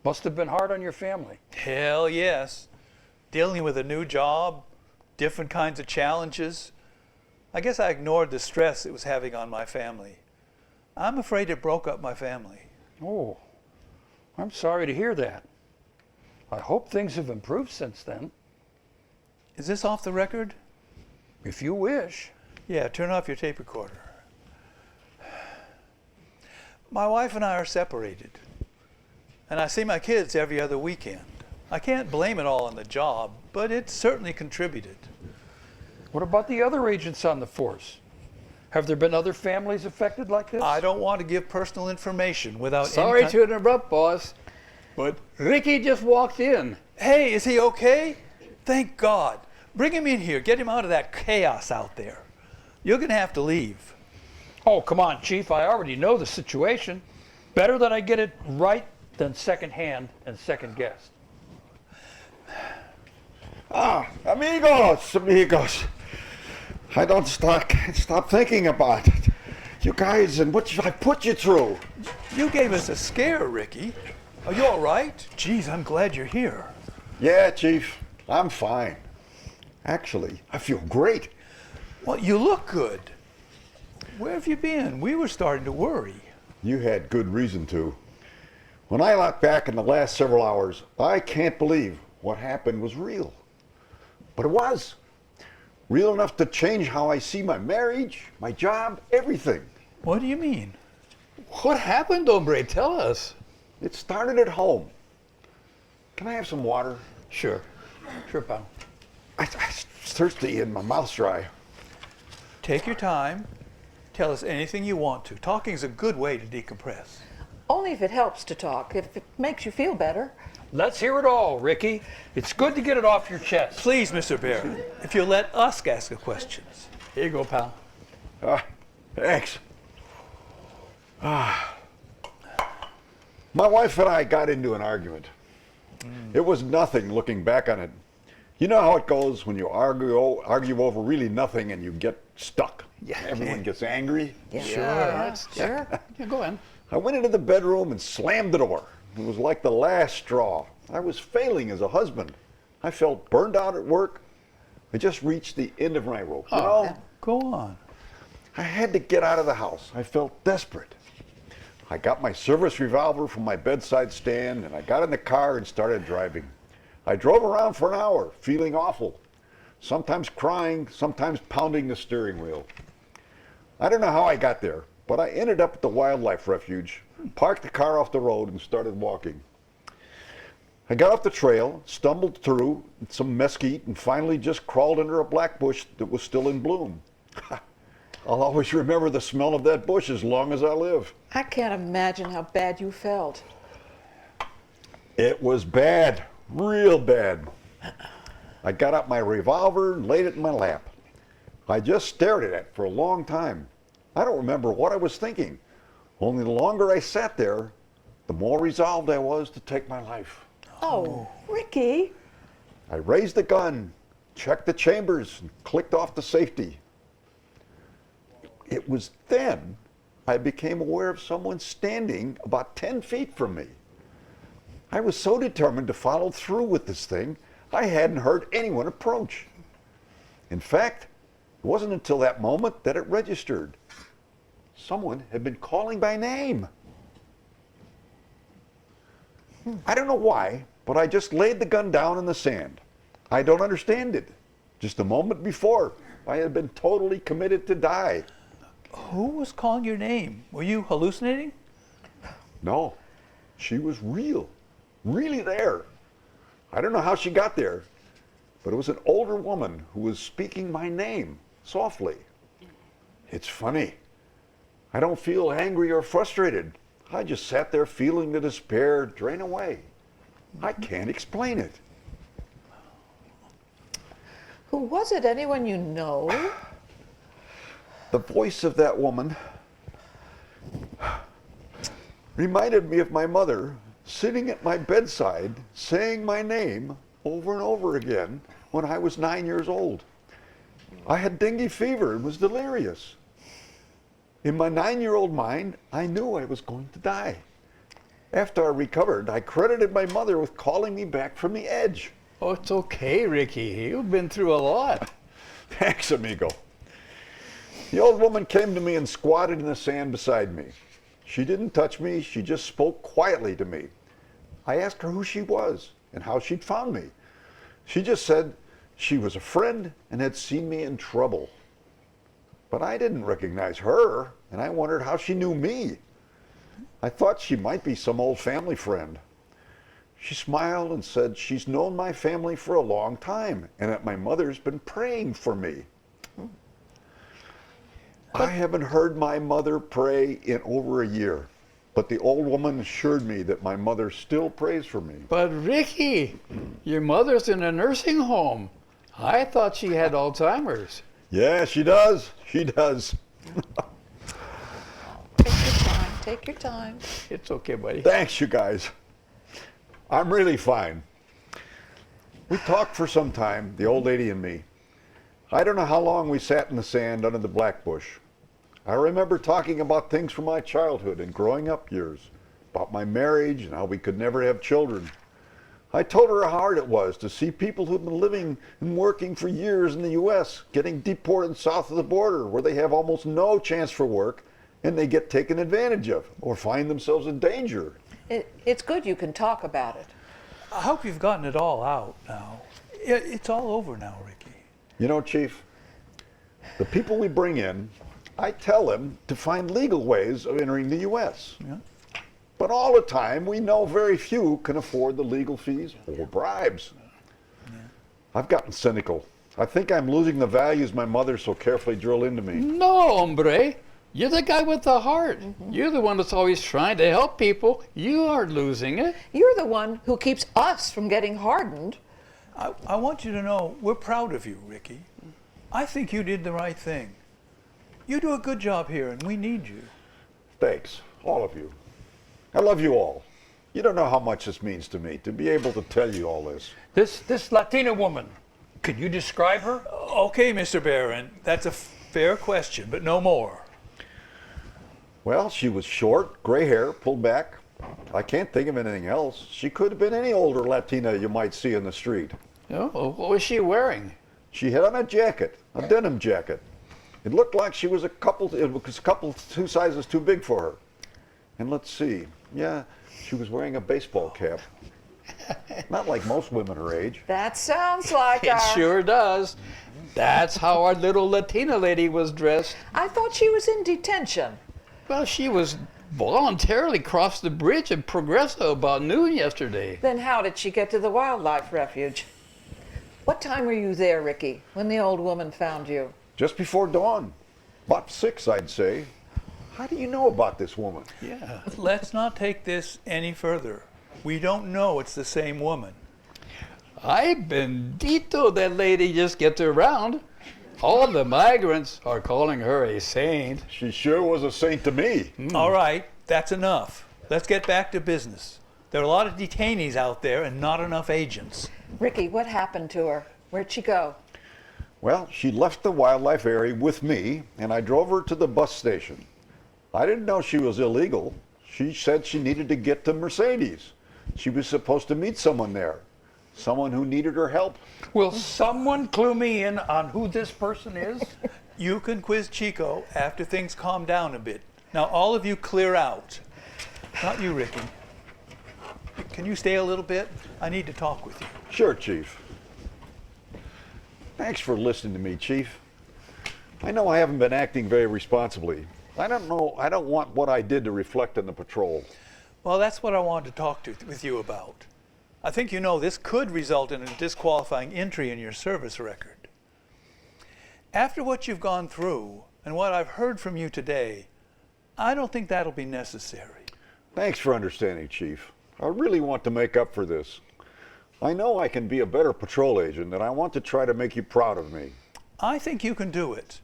Must have been hard on your family. Hell yes. Dealing with a new job, different kinds of challenges. I guess I ignored the stress it was having on my family. I'm afraid it broke up my family. Oh, I'm sorry to hear that. I hope things have improved since then. Is this off the record? If you wish. Yeah, turn off your tape recorder. My wife and I are separated, and I see my kids every other weekend. I can't blame it all on the job, but it certainly contributed. What about the other agents on the force? Have there been other families affected like this? I don't want to give personal information without... Sorry to interrupt, boss, but Ricky just walked in. Hey, is he okay? Thank God. Bring him in here. Get him out of that chaos out there. You're going to have to leave. Oh, come on, Chief. I already know the situation. Better that I get it right than second hand and second guessed. Amigos. I can't stop thinking about it. You guys and what I put you through. You gave us a scare, Ricky. Are you all right? Geez, I'm glad you're here. Yeah, Chief, I'm fine. Actually, I feel great. Well, you look good. Where have you been? We were starting to worry. You had good reason to. When I look back in the last several hours, I can't believe what happened was real. But it was. Real enough to change how I see my marriage, my job, everything. What do you mean? What happened, hombre? Tell us. It started at home. Can I have some water? Sure. Sure, pal. I'm thirsty and my mouth's dry. Take your time. Tell us anything you want to. Talking's a good way to decompress. Only if it helps to talk, if it makes you feel better. Let's hear it all, Ricky. It's good to get it off your chest. Please, Mr. Barron, if you'll let us ask the questions. Here you go, pal. Thanks. My wife and I got into an argument. It was nothing looking back on it. You know how it goes when you argue over really nothing and you get stuck. Yeah. Everyone gets angry. Yeah. Sure. Yeah, go on. I went into the bedroom and slammed the door. It was like the last straw. I was failing as a husband. I felt burned out at work. I just reached the end of my rope. You know, Go on. I had to get out of the house. I felt desperate. I got my service revolver from my bedside stand and I got in the car and started driving. I drove around for an hour, feeling awful. Sometimes crying, sometimes pounding the steering wheel. I don't know how I got there, but I ended up at the wildlife refuge, parked the car off the road and started walking. I got off the trail, stumbled through some mesquite and finally just crawled under a black bush that was still in bloom. I'll always remember the smell of that bush as long as I live. I can't imagine how bad you felt. It was bad, real bad. I got out my revolver and laid it in my lap. I just stared at it for a long time. I don't remember what I was thinking. Only the longer I sat there, the more resolved I was to take my life. Oh, Ricky. I raised the gun, checked the chambers, and clicked off the safety. It was then I became aware of someone standing about 10 feet from me. I was so determined to follow through with this thing, I hadn't heard anyone approach. In fact, it wasn't until that moment that it registered. Someone had been calling by name. I don't know why, but I just laid the gun down in the sand. I don't understand it. Just a moment before, I had been totally committed to die. Who was calling your name? Were you hallucinating? No, she was real, really there. I don't know how she got there, but it was an older woman who was speaking my name softly. It's funny. I don't feel angry or frustrated. I just sat there feeling the despair drain away. I can't explain it. Who was it? Anyone you know? The voice of that woman reminded me of my mother sitting at my bedside saying my name over and over again when I was 9 years old. I had dengue fever and was delirious. In my 9-year-old mind, I knew I was going to die. After I recovered, I credited my mother with calling me back from the edge. Oh, it's okay, Ricky. You've been through a lot. Thanks, amigo. The old woman came to me and squatted in the sand beside me. She didn't touch me, she just spoke quietly to me. I asked her who she was and how she'd found me. She just said she was a friend and had seen me in trouble. But I didn't recognize her, and I wondered how she knew me. I thought she might be some old family friend. She smiled and said she's known my family for a long time and that my mother's been praying for me. I haven't heard my mother pray in over a year, but the old woman assured me that my mother still prays for me. But Ricky, your mother's in a nursing home. I thought she had Alzheimer's. Yeah, she does. She does. Take your time. Take your time. It's okay, buddy. Thanks, you guys. I'm really fine. We talked for some time, the old lady and me. I don't know how long we sat in the sand under the black bush. I remember talking about things from my childhood and growing up years, about my marriage and how we could never have children. I told her how hard it was to see people who've been living and working for years in the U.S. getting deported south of the border where they have almost no chance for work and they get taken advantage of or find themselves in danger. It's good you can talk about it. I hope you've gotten it all out now. It's all over now, Ricky. You know, Chief, the people we bring in, I tell them to find legal ways of entering the U.S. Yeah. But all the time, we know very few can afford the legal fees or bribes. Yeah. I've gotten cynical. I think I'm losing the values my mother so carefully drilled into me. No, hombre. You're the guy with the heart. You're the one that's always trying to help people. You aren't losing it. You're the one who keeps us from getting hardened. I want you to know we're proud of you, Ricky. I think you did the right thing. You do a good job here, and we need you. Thanks, all of you. I love you all. You don't know how much this means to me, to be able to tell you all this. This Latina woman, could you describe her? Okay, Mr. Barron, that's a fair question, but no more. Well, she was short, gray hair, pulled back. I can't think of anything else. She could have been any older Latina you might see in the street. Oh, what was she wearing? She had on a jacket, a denim jacket. It looked like she was two sizes too big for her. And let's see, yeah, she was wearing a baseball cap. Not like most women her age. That sounds like It sure does. That's how our little Latina lady was dressed. I thought she was in detention. Well, she was voluntarily crossed the bridge in Progreso about noon yesterday. Then how did she get to the wildlife refuge? What time were you there, Ricky, when the old woman found you? Just before dawn. About 6, I'd say. How do you know about this woman? Yeah. Let's not take this any further. We don't know it's the same woman. Ay, bendito, that lady just gets around. All the migrants are calling her a saint. She sure was a saint to me. All right, that's enough. Let's get back to business. There are a lot of detainees out there and not enough agents. Ricky, what happened to her? Where'd she go? Well, she left the wildlife area with me, and I drove her to the bus station. I didn't know she was illegal. She said she needed to get to Mercedes. She was supposed to meet someone there, someone who needed her help. Will someone clue me in on who this person is? You can quiz Chico after things calm down a bit. Now, all of you clear out. Not you, Ricky. Can you stay a little bit? I need to talk with you. Sure, Chief. Thanks for listening to me, Chief. I know I haven't been acting very responsibly. I don't want what I did to reflect on the patrol. Well, that's what I wanted to talk with you about. I think you know this could result in a disqualifying entry in your service record. After what you've gone through and what I've heard from you today, I don't think that'll be necessary. Thanks for understanding, Chief. I really want to make up for this. I know I can be a better patrol agent, and I want to try to make you proud of me. I think you can do it.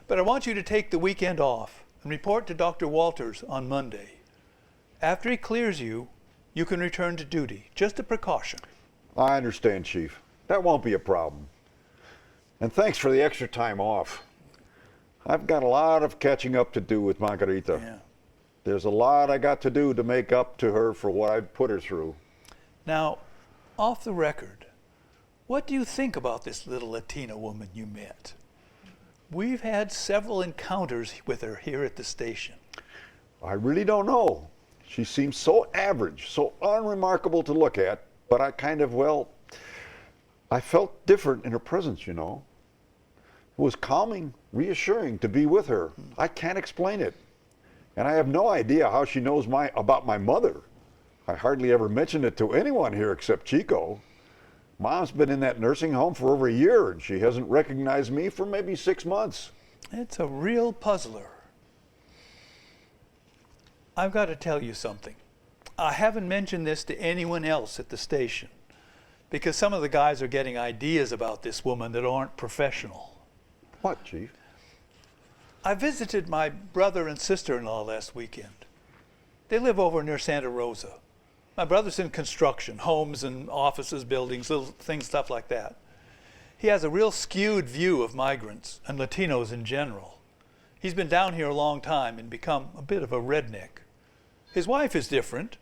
But I want you to take the weekend off and report to Dr. Walters on Monday. After he clears you, you can return to duty. Just a precaution. I understand, Chief. That won't be a problem. And thanks for the extra time off. I've got a lot of catching up to do with Margarita. Yeah. There's a lot I got to do to make up to her for what I've put her through. Now, off the record, what do you think about this little Latina woman you met? We've had several encounters with her here at the station. I really don't know. She seems so average, so unremarkable to look at, but I felt different in her presence, you know. It was calming, reassuring to be with her. I can't explain it. And I have no idea how she knows about my mother. I hardly ever mention it to anyone here except Chico. Mom's been in that nursing home for over a year, and she hasn't recognized me for maybe 6 months. It's a real puzzler. I've got to tell you something. I haven't mentioned this to anyone else at the station because some of the guys are getting ideas about this woman that aren't professional. What, Chief? I visited my brother and sister-in-law last weekend. They live over near Santa Rosa. My brother's in construction, homes and offices, buildings, little things, stuff like that. He has a real skewed view of migrants and Latinos in general. He's been down here a long time and become a bit of a redneck. His wife is different.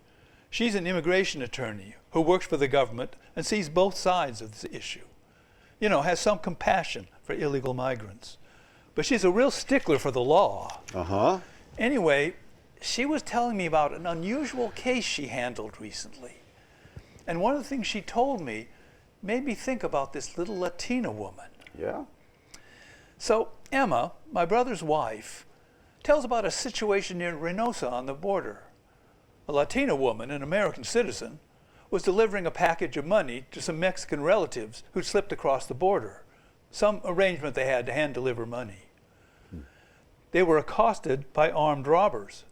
She's an immigration attorney who works for the government and sees both sides of this issue. You know, has some compassion for illegal migrants. But she's a real stickler for the law. Uh-huh. Anyway, she was telling me about an unusual case she handled recently. And one of the things she told me made me think about this little Latina woman. Yeah? So Emma, my brother's wife, tells about a situation near Reynosa on the border. A Latina woman, an American citizen, was delivering a package of money to some Mexican relatives who'd slipped across the border. Some arrangement they had to hand deliver money. They were accosted by armed robbers.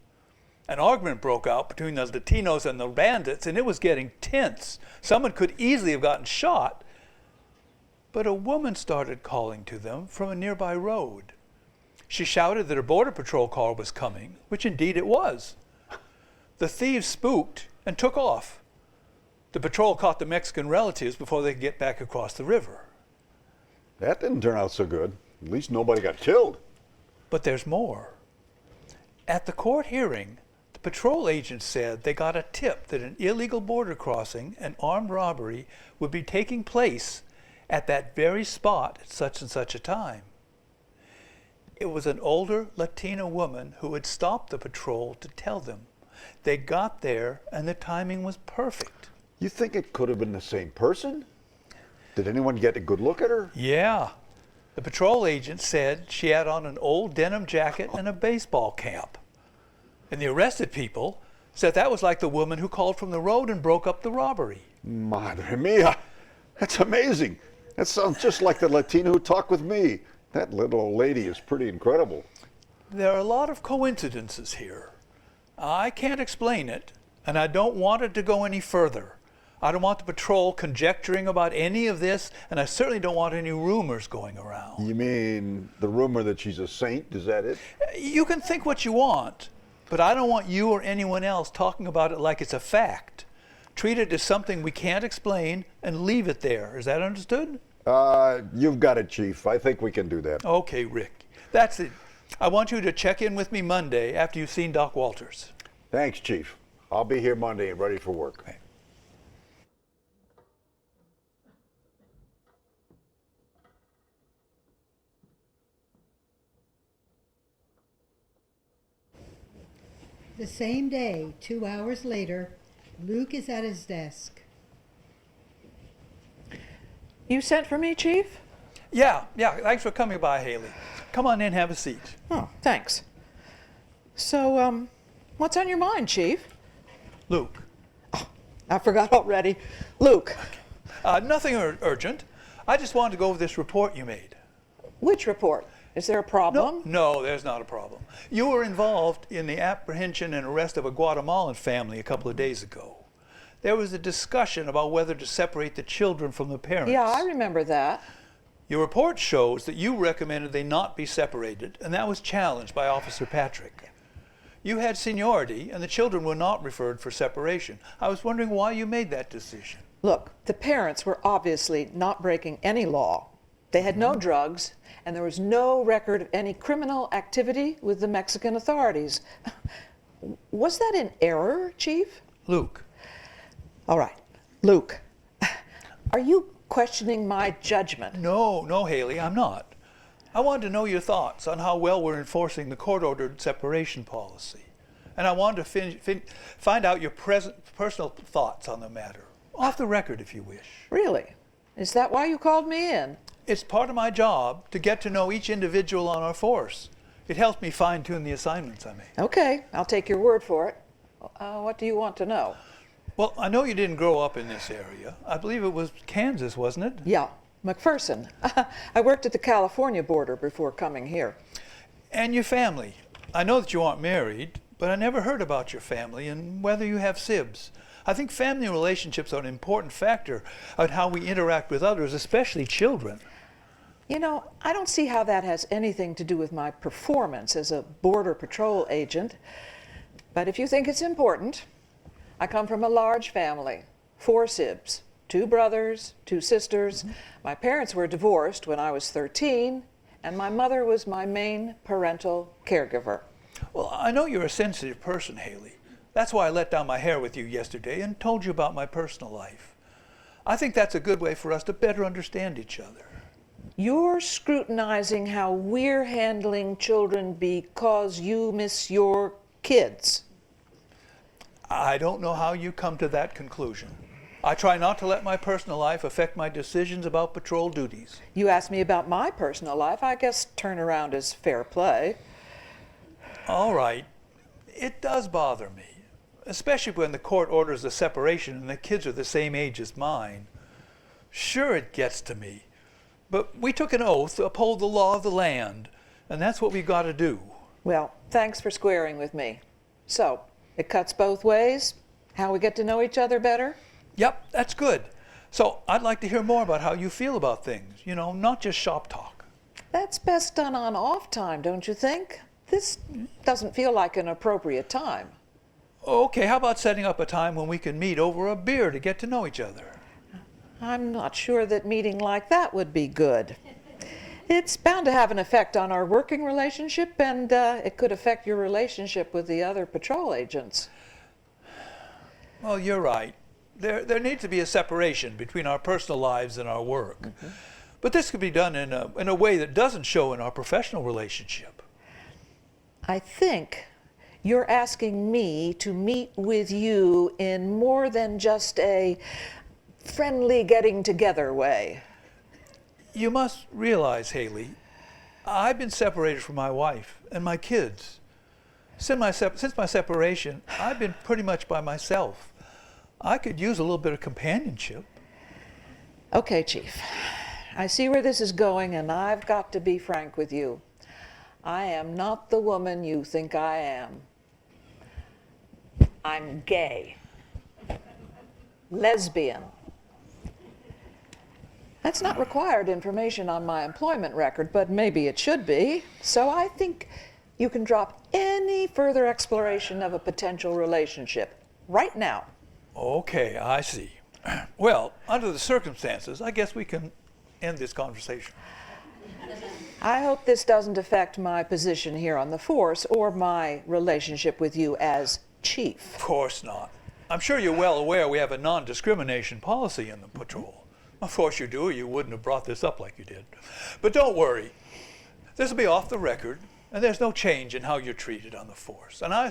An argument broke out between the Latinos and the bandits, and it was getting tense. Someone could easily have gotten shot, but a woman started calling to them from a nearby road. She shouted that a border patrol car was coming, which indeed it was. The thieves spooked and took off. The patrol caught the Mexican relatives before they could get back across the river. That didn't turn out so good. At least nobody got killed. But there's more. At the court hearing, the patrol agent said they got a tip that an illegal border crossing and armed robbery would be taking place at that very spot at such and such a time. It was an older Latina woman who had stopped the patrol to tell them. They got there and the timing was perfect. You think it could have been the same person? Did anyone get a good look at her? Yeah. The patrol agent said she had on an old denim jacket and a baseball cap. And the arrested people said that was like the woman who called from the road and broke up the robbery. Madre mia, that's amazing. That sounds just like the Latina who talked with me. That little old lady is pretty incredible. There are a lot of coincidences here. I can't explain it, and I don't want it to go any further. I don't want the patrol conjecturing about any of this, and I certainly don't want any rumors going around. You mean the rumor that she's a saint? Is that it? You can think what you want, but I don't want you or anyone else talking about it like it's a fact. Treat it as something we can't explain and leave it there. Is that understood? You've got it, Chief. I think we can do that. Okay, Rick. That's it. I want you to check in with me Monday after you've seen Doc Walters. Thanks, Chief. I'll be here Monday and ready for work. Okay. The same day, 2 hours later, Luke is at his desk. You sent for me, Chief? Yeah, thanks for coming by, Haley. Come on in, have a seat. Oh, thanks. So, what's on your mind, Chief? Luke. I forgot already. Luke. Nothing urgent. I just wanted to go over this report you made. Which report? Is there a problem? No, there's not a problem. You were involved in the apprehension and arrest of a Guatemalan family a couple of days ago. There was a discussion about whether to separate the children from the parents. Yeah, I remember that. Your report shows that you recommended they not be separated, and that was challenged by Officer Patrick. You had seniority, and the children were not referred for separation. I was wondering why you made that decision. Look, the parents were obviously not breaking any law. They had no drugs, and there was no record of any criminal activity with the Mexican authorities. Was that in error, Chief? Luke. All right. Luke, are you questioning my judgment? No, Haley, I'm not. I wanted to know your thoughts on how well we're enforcing the court-ordered separation policy. And I wanted to find out your personal thoughts on the matter. Off the record, if you wish. Really? Is that why you called me in? It's part of my job to get to know each individual on our force. It helps me fine-tune the assignments I make. Okay, I'll take your word for it. What do you want to know? Well, I know you didn't grow up in this area. I believe it was Kansas, wasn't it? Yeah, McPherson. I worked at the California border before coming here. And your family. I know that you aren't married, but I never heard about your family and whether you have sibs. I think family relationships are an important factor on how we interact with others, especially children. You know, I don't see how that has anything to do with my performance as a Border Patrol agent. But if you think it's important, I come from a large family, 4 sibs, 2 brothers, 2 sisters. My parents were divorced when I was 13, and my mother was my main parental caregiver. Well, I know you're a sensitive person, Haley. That's why I let down my hair with you yesterday and told you about my personal life. I think that's a good way for us to better understand each other. You're scrutinizing how we're handling children because you miss your kids. I don't know how you come to that conclusion. I try not to let my personal life affect my decisions about patrol duties. You asked me about my personal life. I guess turnaround is fair play. All right. It does bother me, especially when the court orders a separation and the kids are the same age as mine. Sure, it gets to me. But we took an oath to uphold the law of the land, and that's what we've got to do. Well, thanks for squaring with me. So, it cuts both ways? How we get to know each other better? Yep, that's good. So I'd like to hear more about how you feel about things, not just shop talk. That's best done on off time, don't you think? This doesn't feel like an appropriate time. Okay, how about setting up a time when we can meet over a beer to get to know each other? I'm not sure that meeting like that would be good. It's bound to have an effect on our working relationship, and it could affect your relationship with the other patrol agents. Well, you're right. There needs to be a separation between our personal lives and our work. Mm-hmm. But this could be done in a way that doesn't show in our professional relationship. I think you're asking me to meet with you in more than just a friendly getting together way. You must realize, Haley, I've been separated from my wife and my kids. Since my separation, I've been pretty much by myself. I could use a little bit of companionship. Okay, Chief. I see where this is going, and I've got to be frank with you. I am not the woman you think I am. I'm gay. Lesbian. That's not required information on my employment record, but maybe it should be. So I think you can drop any further exploration of a potential relationship right now. Okay, I see. Well, under the circumstances, I guess we can end this conversation. I hope this doesn't affect my position here on the force or my relationship with you as chief. Of course not. I'm sure you're well aware we have a non-discrimination policy in the patrol. Of course you do, or you wouldn't have brought this up like you did. But don't worry. This will be off the record, and there's no change in how you're treated on the force. And I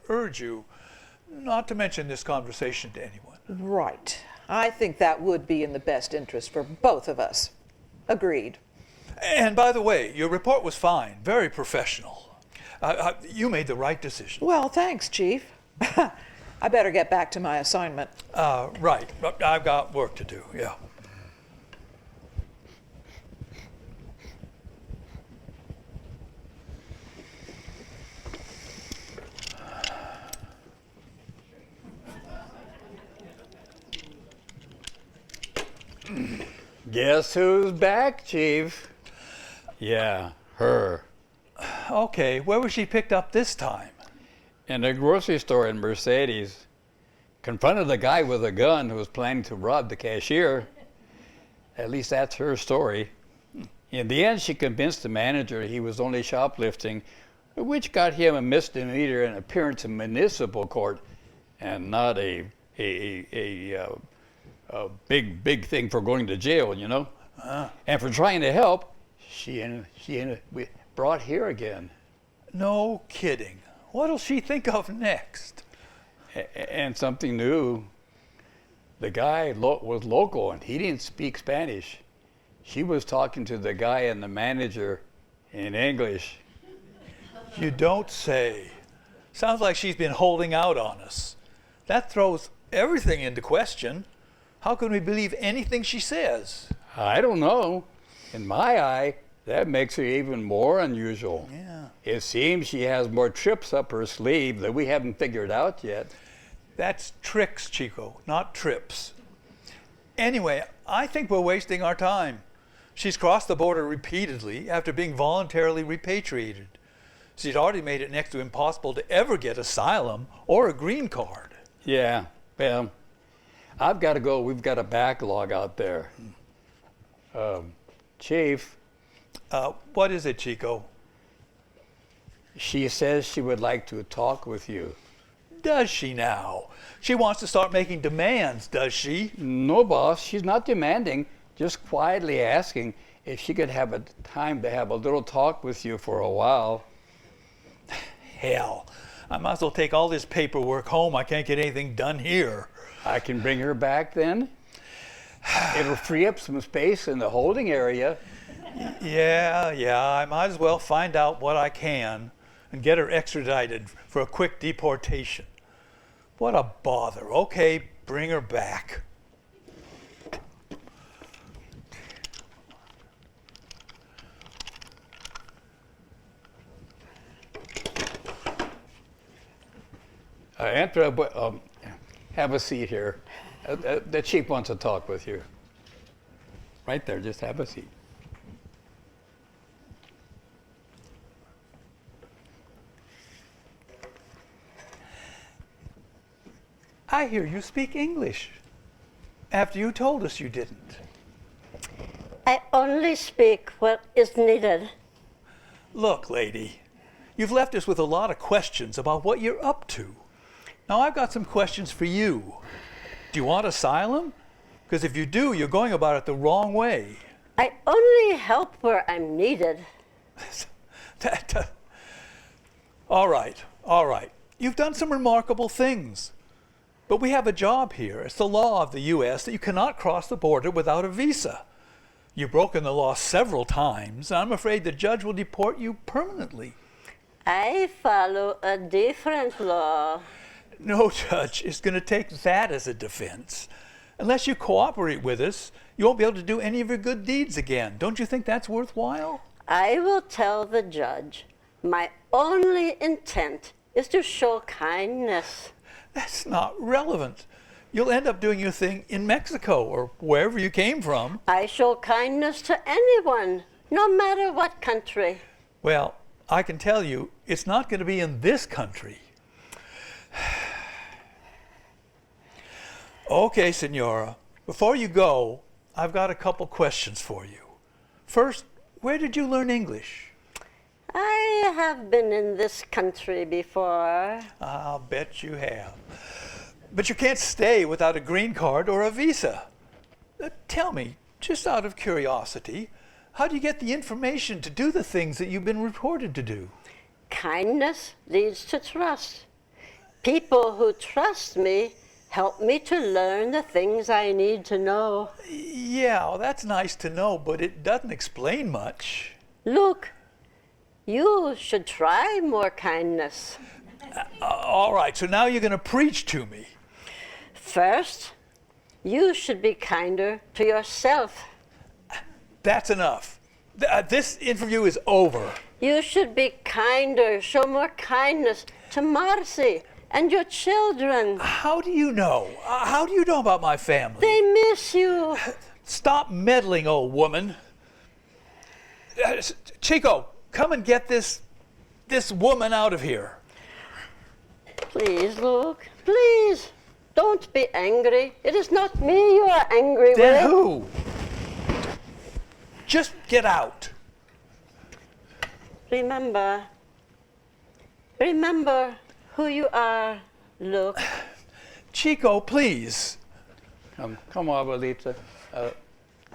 urge you not to mention this conversation to anyone. Right. I think that would be in the best interest for both of us. Agreed. And by the way, your report was fine, very professional. You made the right decision. Well, thanks, Chief. I better get back to my assignment. Right. I've got work to do, yeah. Guess who's back, Chief? Yeah, her. Okay, where was she picked up this time? In a grocery store in Mercedes. Confronted a guy with a gun who was planning to rob the cashier. At least that's her story. In the end, she convinced the manager he was only shoplifting, which got him a misdemeanor and appearance in municipal court, and not a big thing for going to jail, you know. And for trying to help, we brought here again. No kidding. What'll she think of next? And something new. The guy was local and he didn't speak Spanish. She was talking to the guy and the manager in English. You don't say. Sounds like she's been holding out on us. That throws everything into question. How can we believe anything she says? I don't know. In my eye, that makes her even more unusual. Yeah. It seems she has more trips up her sleeve that we haven't figured out yet. That's tricks, Chico, not trips. Anyway, I think we're wasting our time. She's crossed the border repeatedly after being voluntarily repatriated. She's already made it next to impossible to ever get asylum or a green card. Yeah, well, I've got to go. We've got a backlog out there. Chief. What is it, Chico? She says she would like to talk with you. Does she now? She wants to start making demands, does she? No, boss, she's not demanding, just quietly asking if she could have a time to have a little talk with you for a while. Hell, I might as well take all this paperwork home. I can't get anything done here. I can bring her back then. It'll free up some space in the holding area. Yeah, I might as well find out what I can and get her extradited for a quick deportation. What a bother. Okay, bring her back. Have a seat here. The chief wants to talk with you. Right there, just have a seat. I hear you speak English, after you told us you didn't. I only speak what is needed. Look, lady, you've left us with a lot of questions about what you're up to. Now I've got some questions for you. Do you want asylum? Because if you do, you're going about it the wrong way. I only help where I'm needed. All right. You've done some remarkable things. But we have a job here. It's the law of the U.S. that you cannot cross the border without a visa. You've broken the law several times, and I'm afraid the judge will deport you permanently. I follow a different law. No judge is going to take that as a defense. Unless you cooperate with us, you won't be able to do any of your good deeds again. Don't you think that's worthwhile? I will tell the judge my only intent is to show kindness. That's not relevant. You'll end up doing your thing in Mexico or wherever you came from. I show kindness to anyone, no matter what country. Well, I can tell you, it's not going to be in this country. Okay, Senora, before you go, I've got a couple questions for you. First, where did you learn English? I have been in this country before. I'll bet you have. But you can't stay without a green card or a visa. Tell me, just out of curiosity, how do you get the information to do the things that you've been reported to do? Kindness leads to trust. People who trust me help me to learn the things I need to know. Yeah, well, that's nice to know, but it doesn't explain much. Luke, you should try more kindness. All right, so now you're going to preach to me. First, you should be kinder to yourself. That's enough. This interview is over. You should be kinder, show more kindness to Marcy and your children. How do you know? How do you know about my family? They miss you. Stop meddling, old woman. Chico, come and get this woman out of here. Please, Luke, please. Don't be angry. It is not me you are angry Then with. who? Just get out. Remember who you are, Luke. Chico, please. Come on, Abuelita.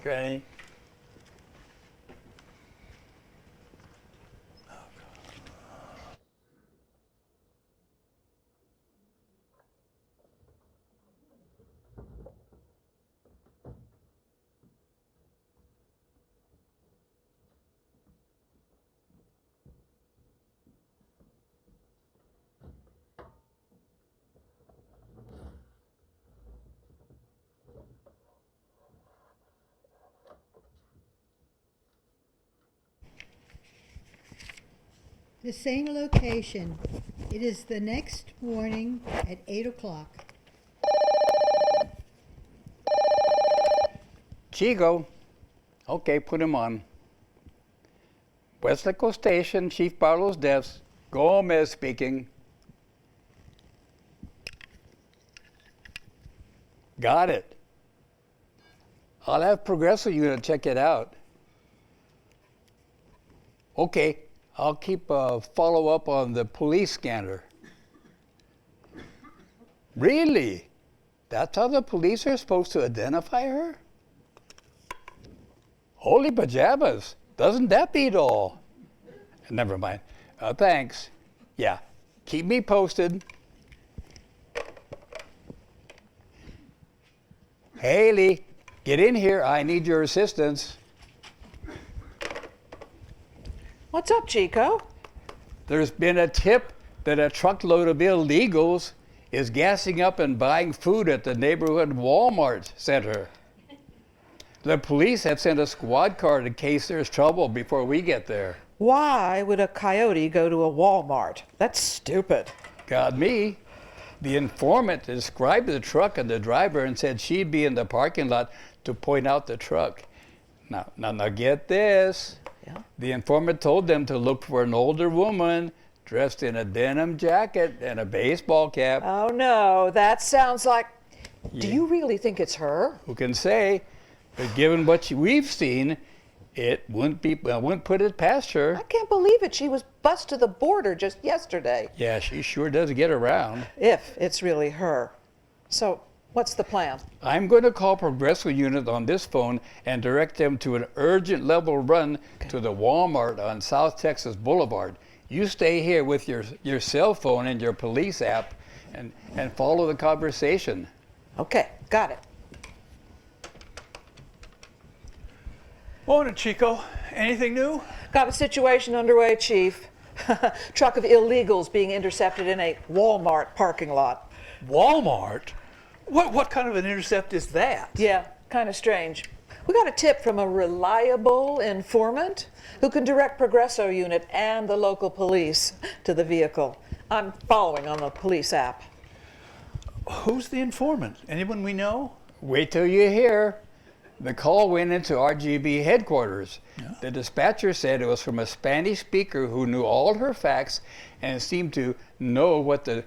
Granny. The same location. It is the next morning at 8 o'clock. Chico. Okay, put him on. Westlaco Station, Chief Barlow's desk. Gomez speaking. Got it. I'll have Progresso Unit check it out. Okay, I'll keep a follow-up on the police scanner. Really? That's how the police are supposed to identify her? Holy pajamas! Doesn't that beat all? Never mind. Thanks. Yeah, keep me posted. Haley, get in here. I need your assistance. What's up, Chico? There's been a tip that a truckload of illegals is gassing up and buying food at the neighborhood Walmart center. The police have sent a squad car in case there's trouble before we get there. Why would a coyote go to a Walmart? That's stupid. Got me. The informant described the truck and the driver and said she'd be in the parking lot to point out the truck. Now get this. Yeah. The informant told them to look for an older woman dressed in a denim jacket and a baseball cap. Oh no, that sounds like... Do Yeah. you really think it's her? Who can say? But given what we've seen, it wouldn't put it past her. I can't believe it. She was bussed to the border just yesterday. Yeah, she sure does get around. If it's really her. So, what's the plan? I'm going to call Progresso Unit on this phone and direct them to an urgent level run to the Walmart on South Texas Boulevard. You stay here with your cell phone and your police app and follow the conversation. Okay, got it. Morning, Chico. Anything new? Got a situation underway, Chief. Truck of illegals being intercepted in a Walmart parking lot. Walmart? What kind of an intercept is that? Yeah, kind of strange. We got a tip from a reliable informant who can direct Progresso Unit and the local police to the vehicle. I'm following on the police app. Who's the informant? Anyone we know? Wait till you hear. The call went into RGB headquarters. Yeah. The dispatcher said it was from a Spanish speaker who knew all her facts and seemed to know what the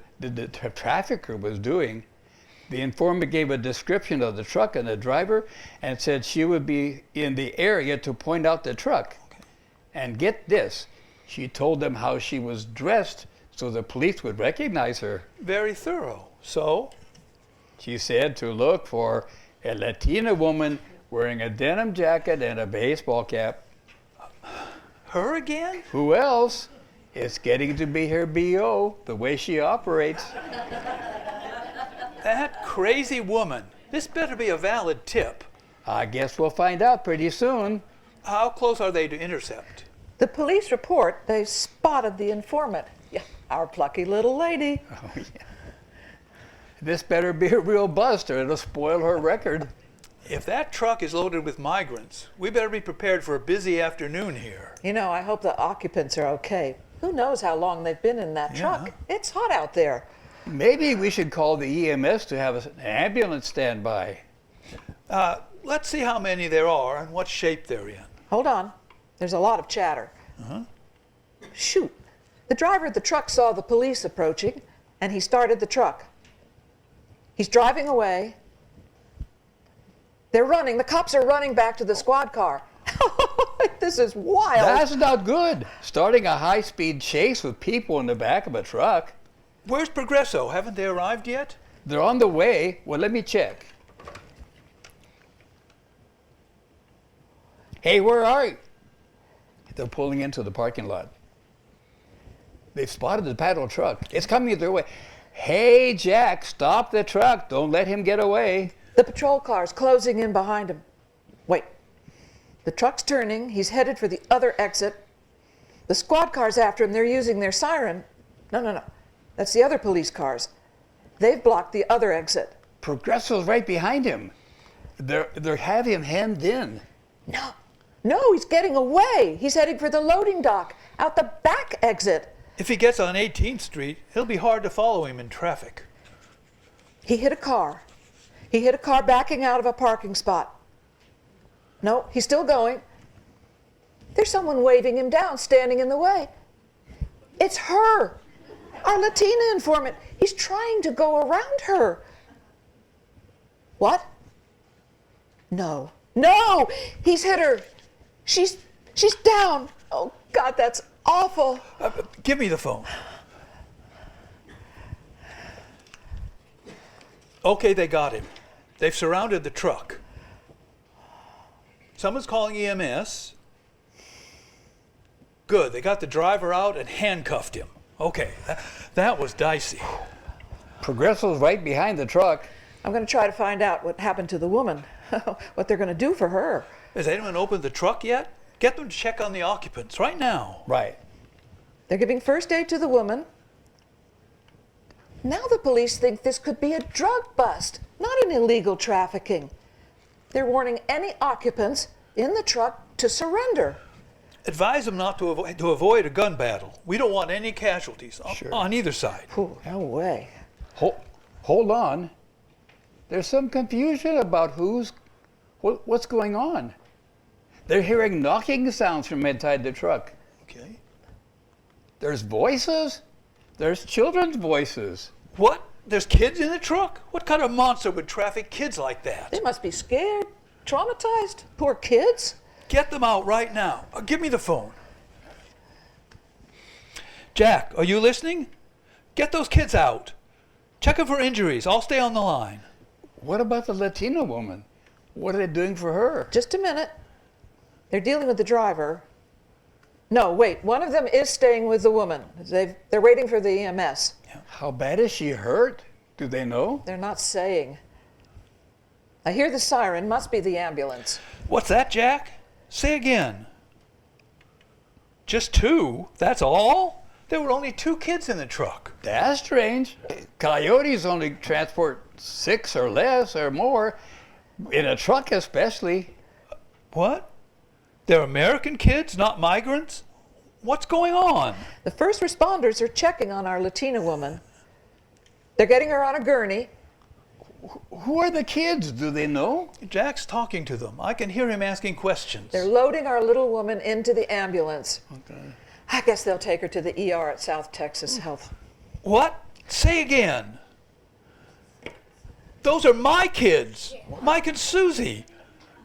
trafficker was doing. The informant gave a description of the truck and the driver and said she would be in the area to point out the truck. Okay. And get this, she told them how she was dressed so the police would recognize her. Very thorough. So? She said to look for a Latina woman wearing a denim jacket and a baseball cap. Her again? Who else? It's getting to be her BO, the way she operates. That crazy woman. This better be a valid tip. I guess we'll find out pretty soon. How close are they to intercept? The police report they spotted the informant. Yeah, our plucky little lady. Oh, yeah. This better be a real bust or it'll spoil her record. If that truck is loaded with migrants, we better be prepared for a busy afternoon here. You know, I hope the occupants are okay. Who knows how long they've been in that truck? It's hot out there. Maybe we should call the EMS to have an ambulance stand by. Let's see how many there are and what shape they're in. Hold on. There's a lot of chatter. Shoot. The driver of the truck saw the police approaching, and he started the truck. He's driving away. They're running. The cops are running back to the squad car. This is wild. That's not good. Starting a high-speed chase with people in the back of a truck. Where's Progresso? Haven't they arrived yet? They're on the way. Well, let me check. Hey, where are you? They're pulling into the parking lot. They've spotted the paddle truck. It's coming their way. Hey, Jack, stop the truck. Don't let him get away. The patrol car's closing in behind him. Wait. The truck's turning. He's headed for the other exit. The squad car's after him. They're using their siren. No. That's the other police cars. They've blocked the other exit. Progresso's right behind him. They're having him hemmed in. No, he's getting away. He's heading for the loading dock, out the back exit. If he gets on 18th Street, it'll be hard to follow him in traffic. He hit a car. He hit a car backing out of a parking spot. No, he's still going. There's someone waving him down, standing in the way. It's her, our Latina informant. He's trying to go around her. What? No, he's hit her. She's down. Oh, God, that's awful. Give me the phone. Okay, they got him. They've surrounded the truck. Someone's calling EMS. Good, they got the driver out and handcuffed him. Okay, that was dicey. Progresso's right behind the truck. I'm going to try to find out what happened to the woman, what they're going to do for her. Has anyone opened the truck yet? Get them to check on the occupants right now. Right. They're giving first aid to the woman. Now the police think this could be a drug bust, not an illegal trafficking. They're warning any occupants in the truck to surrender. Advise them not to avoid a gun battle. We don't want any casualties on either side. Ooh, no way. Hold on. There's some confusion about what's going on. They're hearing knocking sounds from inside the truck. Okay. There's voices. There's children's voices. What? There's kids in the truck? What kind of monster would traffic kids like that? They must be scared, traumatized. Poor kids. Get them out right now. Give me the phone. Jack, are you listening? Get those kids out. Check them for injuries. I'll stay on the line. What about the Latina woman? What are they doing for her? Just a minute. They're dealing with the driver. No, wait. One of them is staying with the woman. They're waiting for the EMS. How bad is she hurt? Do they know? They're not saying. I hear the siren. Must be the ambulance. What's that, Jack? Say again. Just two? That's all? There were only 2 kids in the truck. That's strange. Coyotes only transport 6 or less or more, in a truck especially. What? They're American kids, not migrants? What's going on? The first responders are checking on our Latina woman. They're getting her on a gurney. Who are the kids? Do they know? Jack's talking to them. I can hear him asking questions. They're loading our little woman into the ambulance. Okay. I guess they'll take her to the ER at South Texas Health. What? Say again. Those are my kids, Mike and Susie.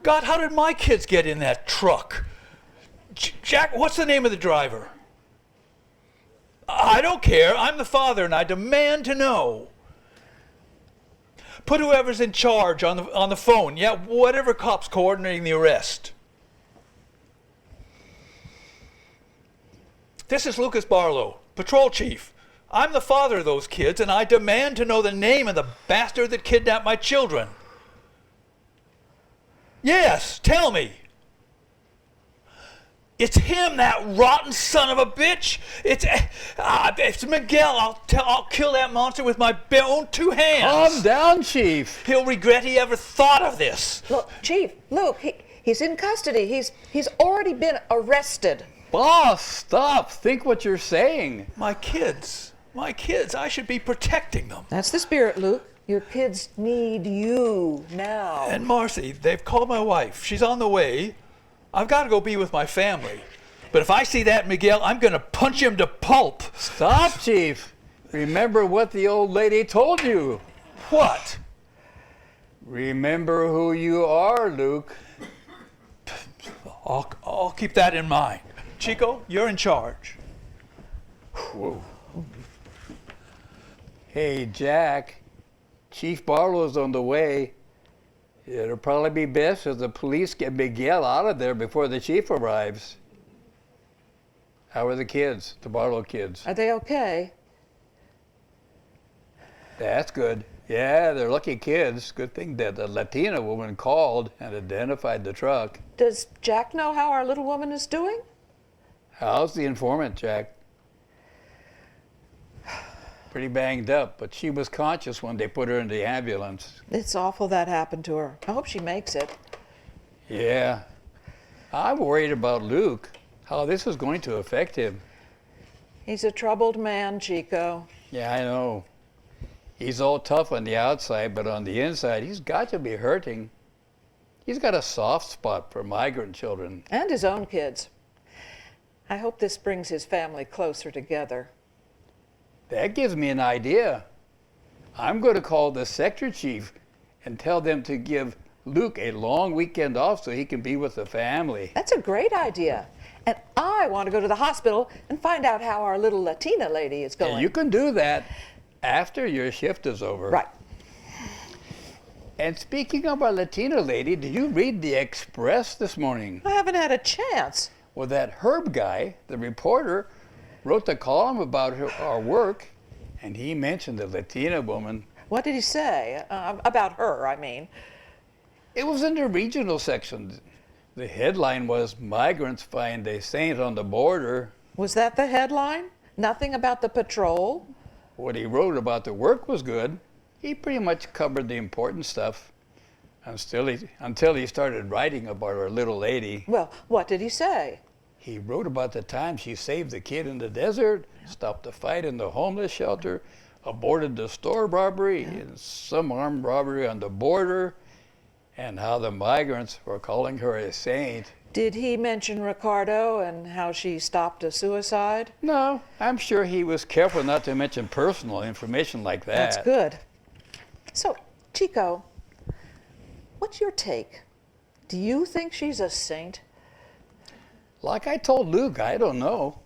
God, how did my kids get in that truck? Jack, what's the name of the driver? I don't care. I'm the father, and I demand to know. Put whoever's in charge on the phone. Yeah, whatever cop's coordinating the arrest. This is Lucas Barlow, patrol chief. I'm the father of those kids, and I demand to know the name of the bastard that kidnapped my children. Yes, tell me. It's him, that rotten son of a bitch. It's Miguel. I'll kill that monster with my own 2 hands. Calm down, Chief. He'll regret he ever thought of this. Look, Chief, Luke, he's in custody. He's already been arrested. Boss, stop. Think what you're saying. My kids, I should be protecting them. That's the spirit, Luke. Your kids need you now. And Marcy, they've called my wife. She's on the way. I've got to go be with my family. But if I see that Miguel, I'm going to punch him to pulp. Stop, Chief. Remember what the old lady told you. What? Remember who you are, Luke. I'll keep that in mind. Chico, you're in charge. Whoa. Hey, Jack. Chief Barlow's on the way. It'll probably be best if the police get Miguel out of there before the chief arrives. How are the kids, the Barlow kids? Are they okay? That's good. Yeah, they're lucky kids. Good thing that the Latina woman called and identified the truck. Does Jack know how our little woman is doing? How's the informant, Jack? Pretty banged up, but she was conscious when they put her in the ambulance. It's awful that happened to her. I hope she makes it. Yeah. I'm worried about Luke, how this is going to affect him. He's a troubled man, Chico. Yeah, I know. He's all tough on the outside, but on the inside, he's got to be hurting. He's got a soft spot for migrant children. And his own kids. I hope this brings his family closer together. That gives me an idea. I'm going to call the sector chief and tell them to give Luke a long weekend off so he can be with the family. That's a great idea. And I want to go to the hospital and find out how our little Latina lady is going. And you can do that after your shift is over. Right. And speaking of our Latina lady, did you read the Express this morning? I haven't had a chance. Well, that Herb guy, the reporter, wrote the column about our work, and he mentioned the Latina woman. What did he say? About her, I mean. It was in the regional section. The headline was, "Migrants Find a Saint on the Border." Was that the headline? Nothing about the patrol? What he wrote about the work was good. He pretty much covered the important stuff until he started writing about our little lady. Well, what did he say? He wrote about the time she saved the kid in the desert, stopped the fight in the homeless shelter, aborted the store robbery, and some armed robbery on the border, and how the migrants were calling her a saint. Did he mention Ricardo and how she stopped a suicide? No, I'm sure he was careful not to mention personal information like that. That's good. So, Chico, what's your take? Do you think she's a saint? Like I told Luke, I don't know.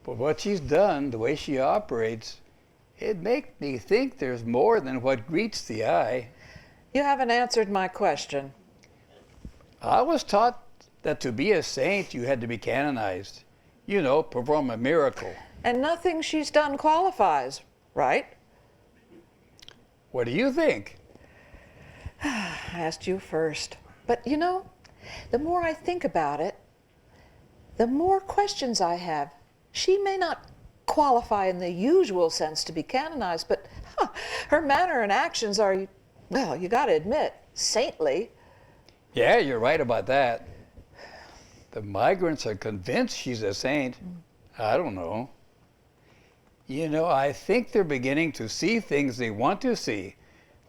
But what she's done, the way she operates, it makes me think there's more than what greets the eye. You haven't answered my question. I was taught that to be a saint, you had to be canonized. You know, perform a miracle. And nothing she's done qualifies, right? What do you think? I asked you first. But you know, the more I think about it, the more questions I have. She may not qualify in the usual sense to be canonized, but her manner and actions are, well, you got to admit, saintly. Yeah, you're right about that. The migrants are convinced she's a saint. I don't know. You know, I think they're beginning to see things they want to see,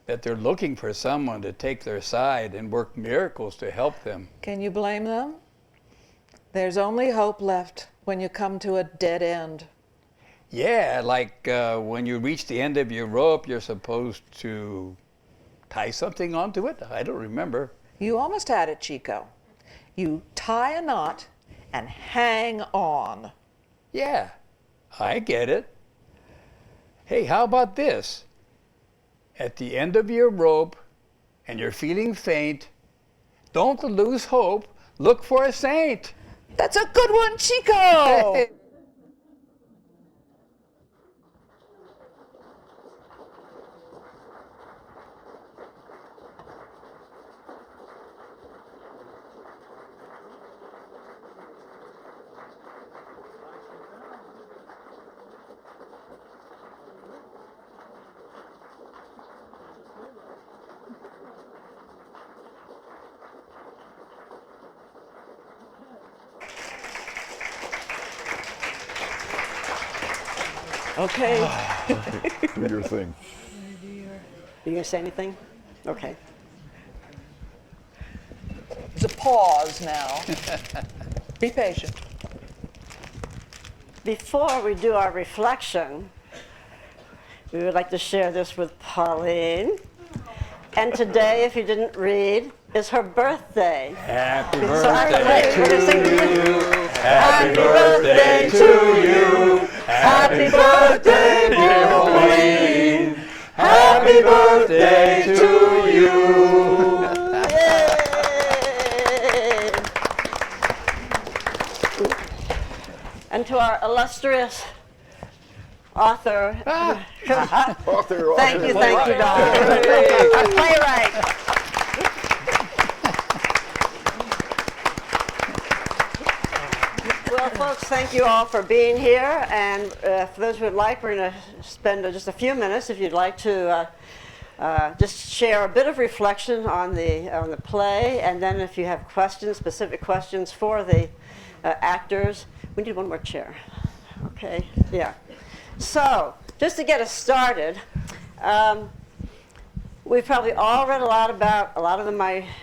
that they're looking for someone to take their side and work miracles to help them. Can you blame them? There's only hope left when you come to a dead end. Yeah, like when you reach the end of your rope, you're supposed to tie something onto it? I don't remember. You almost had it, Chico. You tie a knot and hang on. Yeah, I get it. Hey, how about this? At the end of your rope and you're feeling faint, don't lose hope. Look for a saint. That's a good one, Chico! Okay. Do your thing. Are you going to say anything? Okay. It's a pause now. Be patient. Before we do our reflection, we would like to share this with Pauline. And today, if you didn't read, is her birthday. Happy So I would like birthday her to sing to to you. Happy birthday to you. Happy birthday, dear Pauline. Happy birthday to you. Yay! And to our illustrious author. Author, Thank you, Don. Our playwright. Well, folks, thank you all for being here. And for those who would like, we're going to spend just a few minutes, if you'd like to just share a bit of reflection on the play. And then if you have questions, specific questions for the actors. We need one more chair. Okay, yeah. So, just to get us started, we've probably all read a lot about a lot of the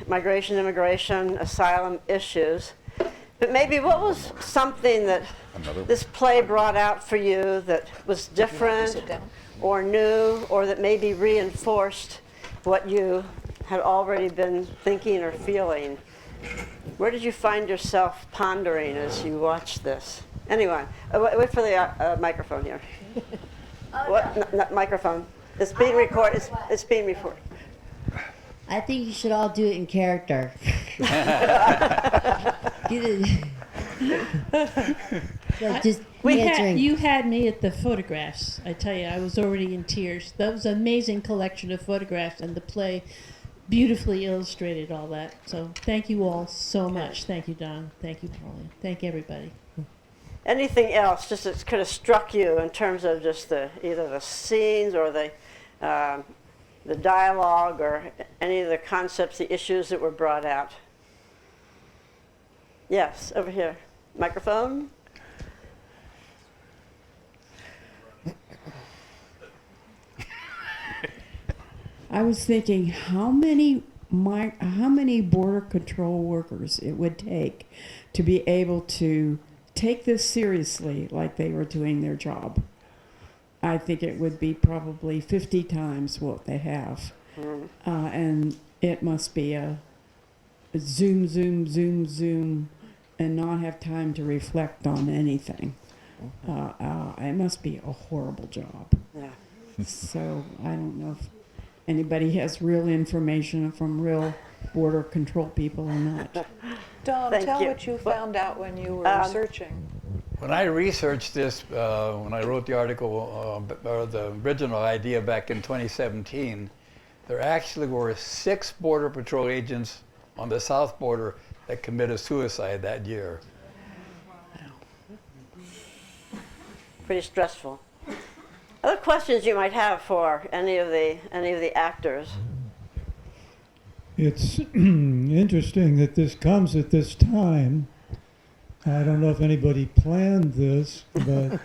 migration, immigration, asylum issues. But maybe what was something that this play brought out for you that was different or new, or that maybe reinforced what you had already been thinking or feeling? Where did you find yourself pondering as you watched this? Anyway, wait for the microphone here. What? Not microphone. It's being recorded. It's being recorded. I think you should all do it in character. Just answering. You had me at the photographs. I tell you, I was already in tears. That was an amazing collection of photographs, and the play beautifully illustrated all that. So thank you all so much. Thank you, Don. Thank you, Pauline. Thank everybody. Anything else just that could have struck you in terms of just either the scenes or the dialogue or any of the concepts, the issues that were brought out? Yes, over here. Microphone. I was thinking how many border control workers it would take to be able to take this seriously like they were doing their job. I think it would be probably 50 times what they have. And it must be a zoom, zoom, zoom, zoom, and not have time to reflect on anything. It must be a horrible job. Yeah. So I don't know if anybody has real information from real border control people or not. Don, Thank tell you. what you found out when you were researching. When I researched this, when I wrote the article, or the original idea back in 2017, there actually were 6 Border Patrol agents on the south border that committed suicide that year. Pretty stressful. Other questions you might have for any of the actors? It's interesting that this comes at this time. I don't know if anybody planned this, but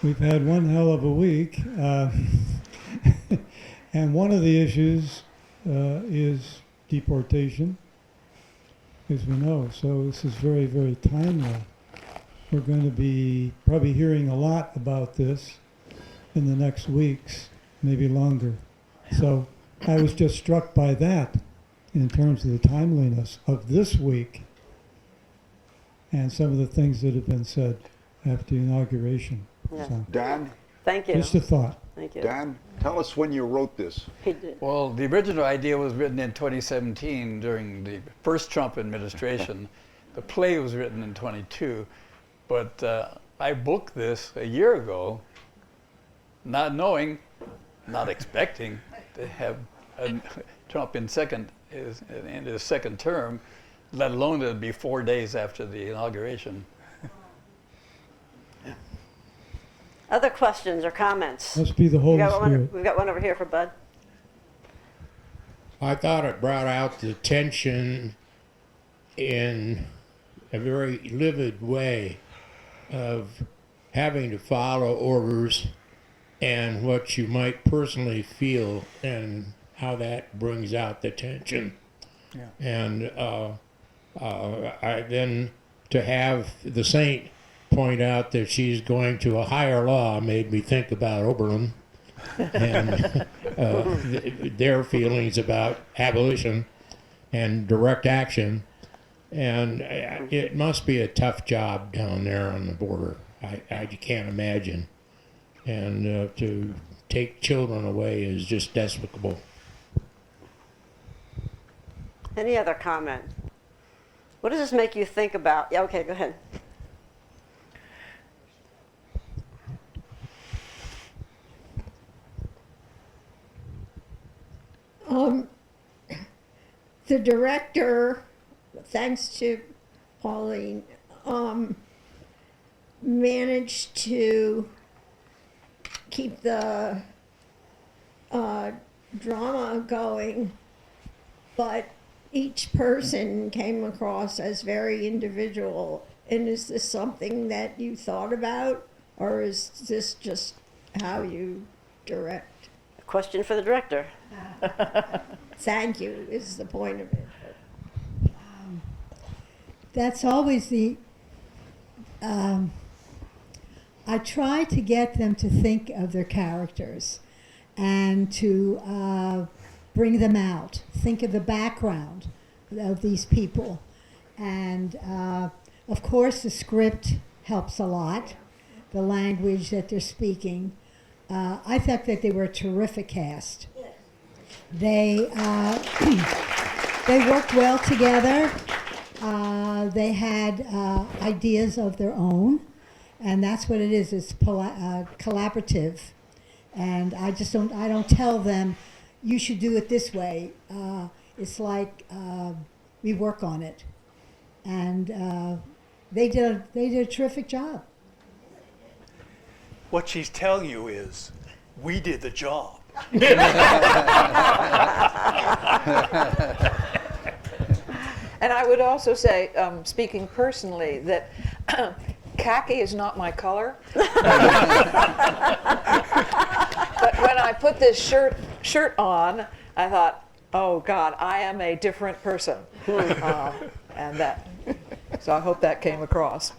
we've had one hell of a week. And one of the issues is deportation, as we know. So this is very, very timely. We're going to be probably hearing a lot about this in the next weeks, maybe longer. So I was just struck by that in terms of the timeliness of this week and some of the things that have been said after the inauguration. Yeah. So, Don, Thank you. just a thought. Thank you. Don, tell us when you wrote this. He did. Well, the original idea was written in 2017 during the first Trump administration. The play was written in 22, but I booked this a year ago, not knowing, not expecting to have Trump in his second term, let alone that it'd be 4 days after the inauguration. Other questions or comments? Must be the We Holy got Spirit. we've got one over here for Bud. I thought it brought out the tension in a very livid way of having to follow orders and what you might personally feel and how that brings out the tension. Yeah. And I then to have the saint point out that she's going to a higher law made me think about Oberlin and their feelings about abolition and direct action. And it must be a tough job down there on the border. I can't imagine. And to take children away is just despicable. Any other comment? What does this make you think about? Yeah, okay, go ahead. The director, thanks to Pauline, managed to keep the drama going, but each person came across as very individual. And is this something that you thought about, or is this just how you direct? A question for the director. Thank you is the point of it. That's always the, I try to get them to think of their characters and to bring them out, think of the background of these people. And of course the script helps a lot, the language that they're speaking. I thought that they were a terrific cast. They worked well together. They had ideas of their own, and that's what it is. It's collaborative, and I don't tell them you should do it this way. It's like we work on it, and they did a terrific job. What she's telling you is, we did the job. And I would also say, speaking personally, that khaki is not my color. But when I put this shirt on, I thought, oh God, I am a different person. And that, so I hope that came across.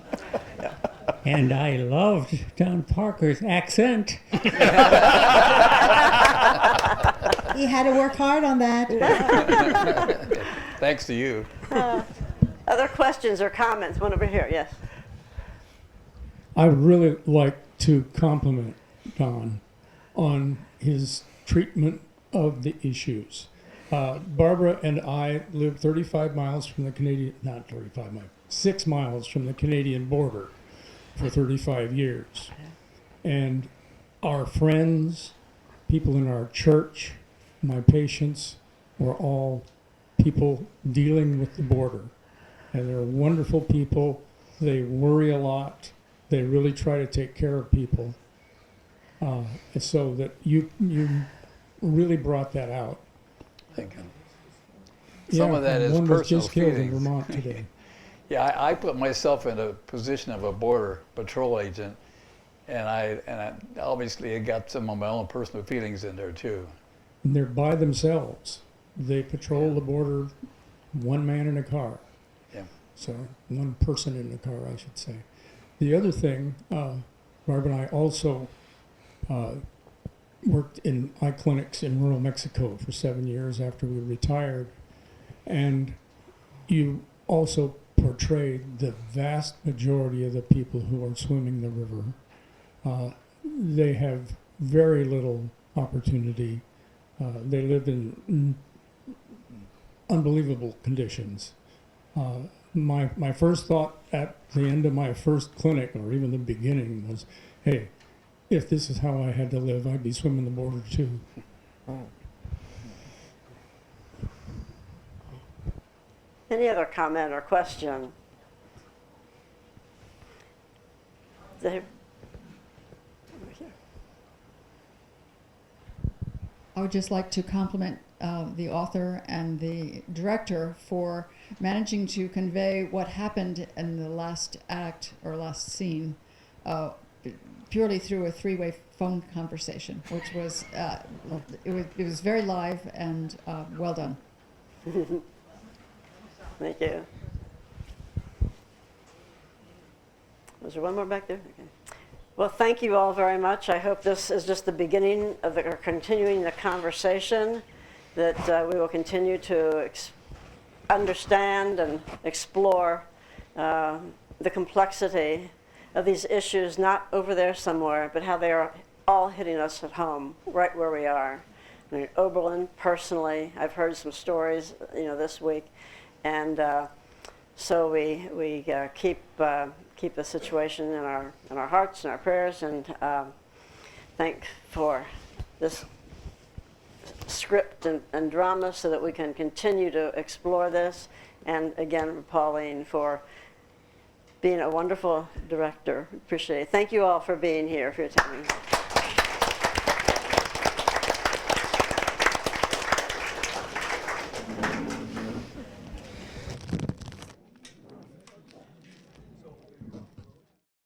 Yeah. And I loved Don Parker's accent. He had to work hard on that. Thanks to you. Other questions or comments? One over here, yes. I would really like to compliment Don on his treatment of the issues. Barbara and I live 35 miles from the Canadian, not 35 miles, 6 miles from the Canadian border for 35 years. And our friends, people in our church, my patients, were all people dealing with the border. And they're wonderful people. They worry a lot. They really try to take care of people. So that you really brought that out. Thank you. Some of that is one personal was just killed in feelings. Vermont today. Yeah, I put myself in a position of a border patrol agent, and I obviously got some of my own personal feelings in there too. And they're by themselves. They patrol the border, one man in a car. Yeah. So one person in the car, I should say. The other thing, Barb and I also worked in eye clinics in rural Mexico for 7 years after we retired. And you also portrayed the vast majority of the people who are swimming the river. They have very little opportunity. They live in unbelievable conditions. My first thought at the end of my first clinic, or even the beginning, was, hey, if this is how I had to live, I'd be swimming the border too. Any other comment or question? Over here. I would just like to compliment the author and the director for managing to convey what happened in the last act or last scene purely through a three-way phone conversation, which was it was very live and well done. Thank you. Was there one more back there? Okay. Well, thank you all very much. I hope this is just the beginning of or continuing the conversation, that we will continue to understand and explore the complexity of these issues, not over there somewhere, but how they are all hitting us at home, right where we are. I mean, Oberlin, personally, I've heard some stories, this week, and so we keep the situation in our hearts and our prayers, and thank for this script and drama so that we can continue to explore this. And again, Pauline, for being a wonderful director. Appreciate it. Thank you all for being here, for your time.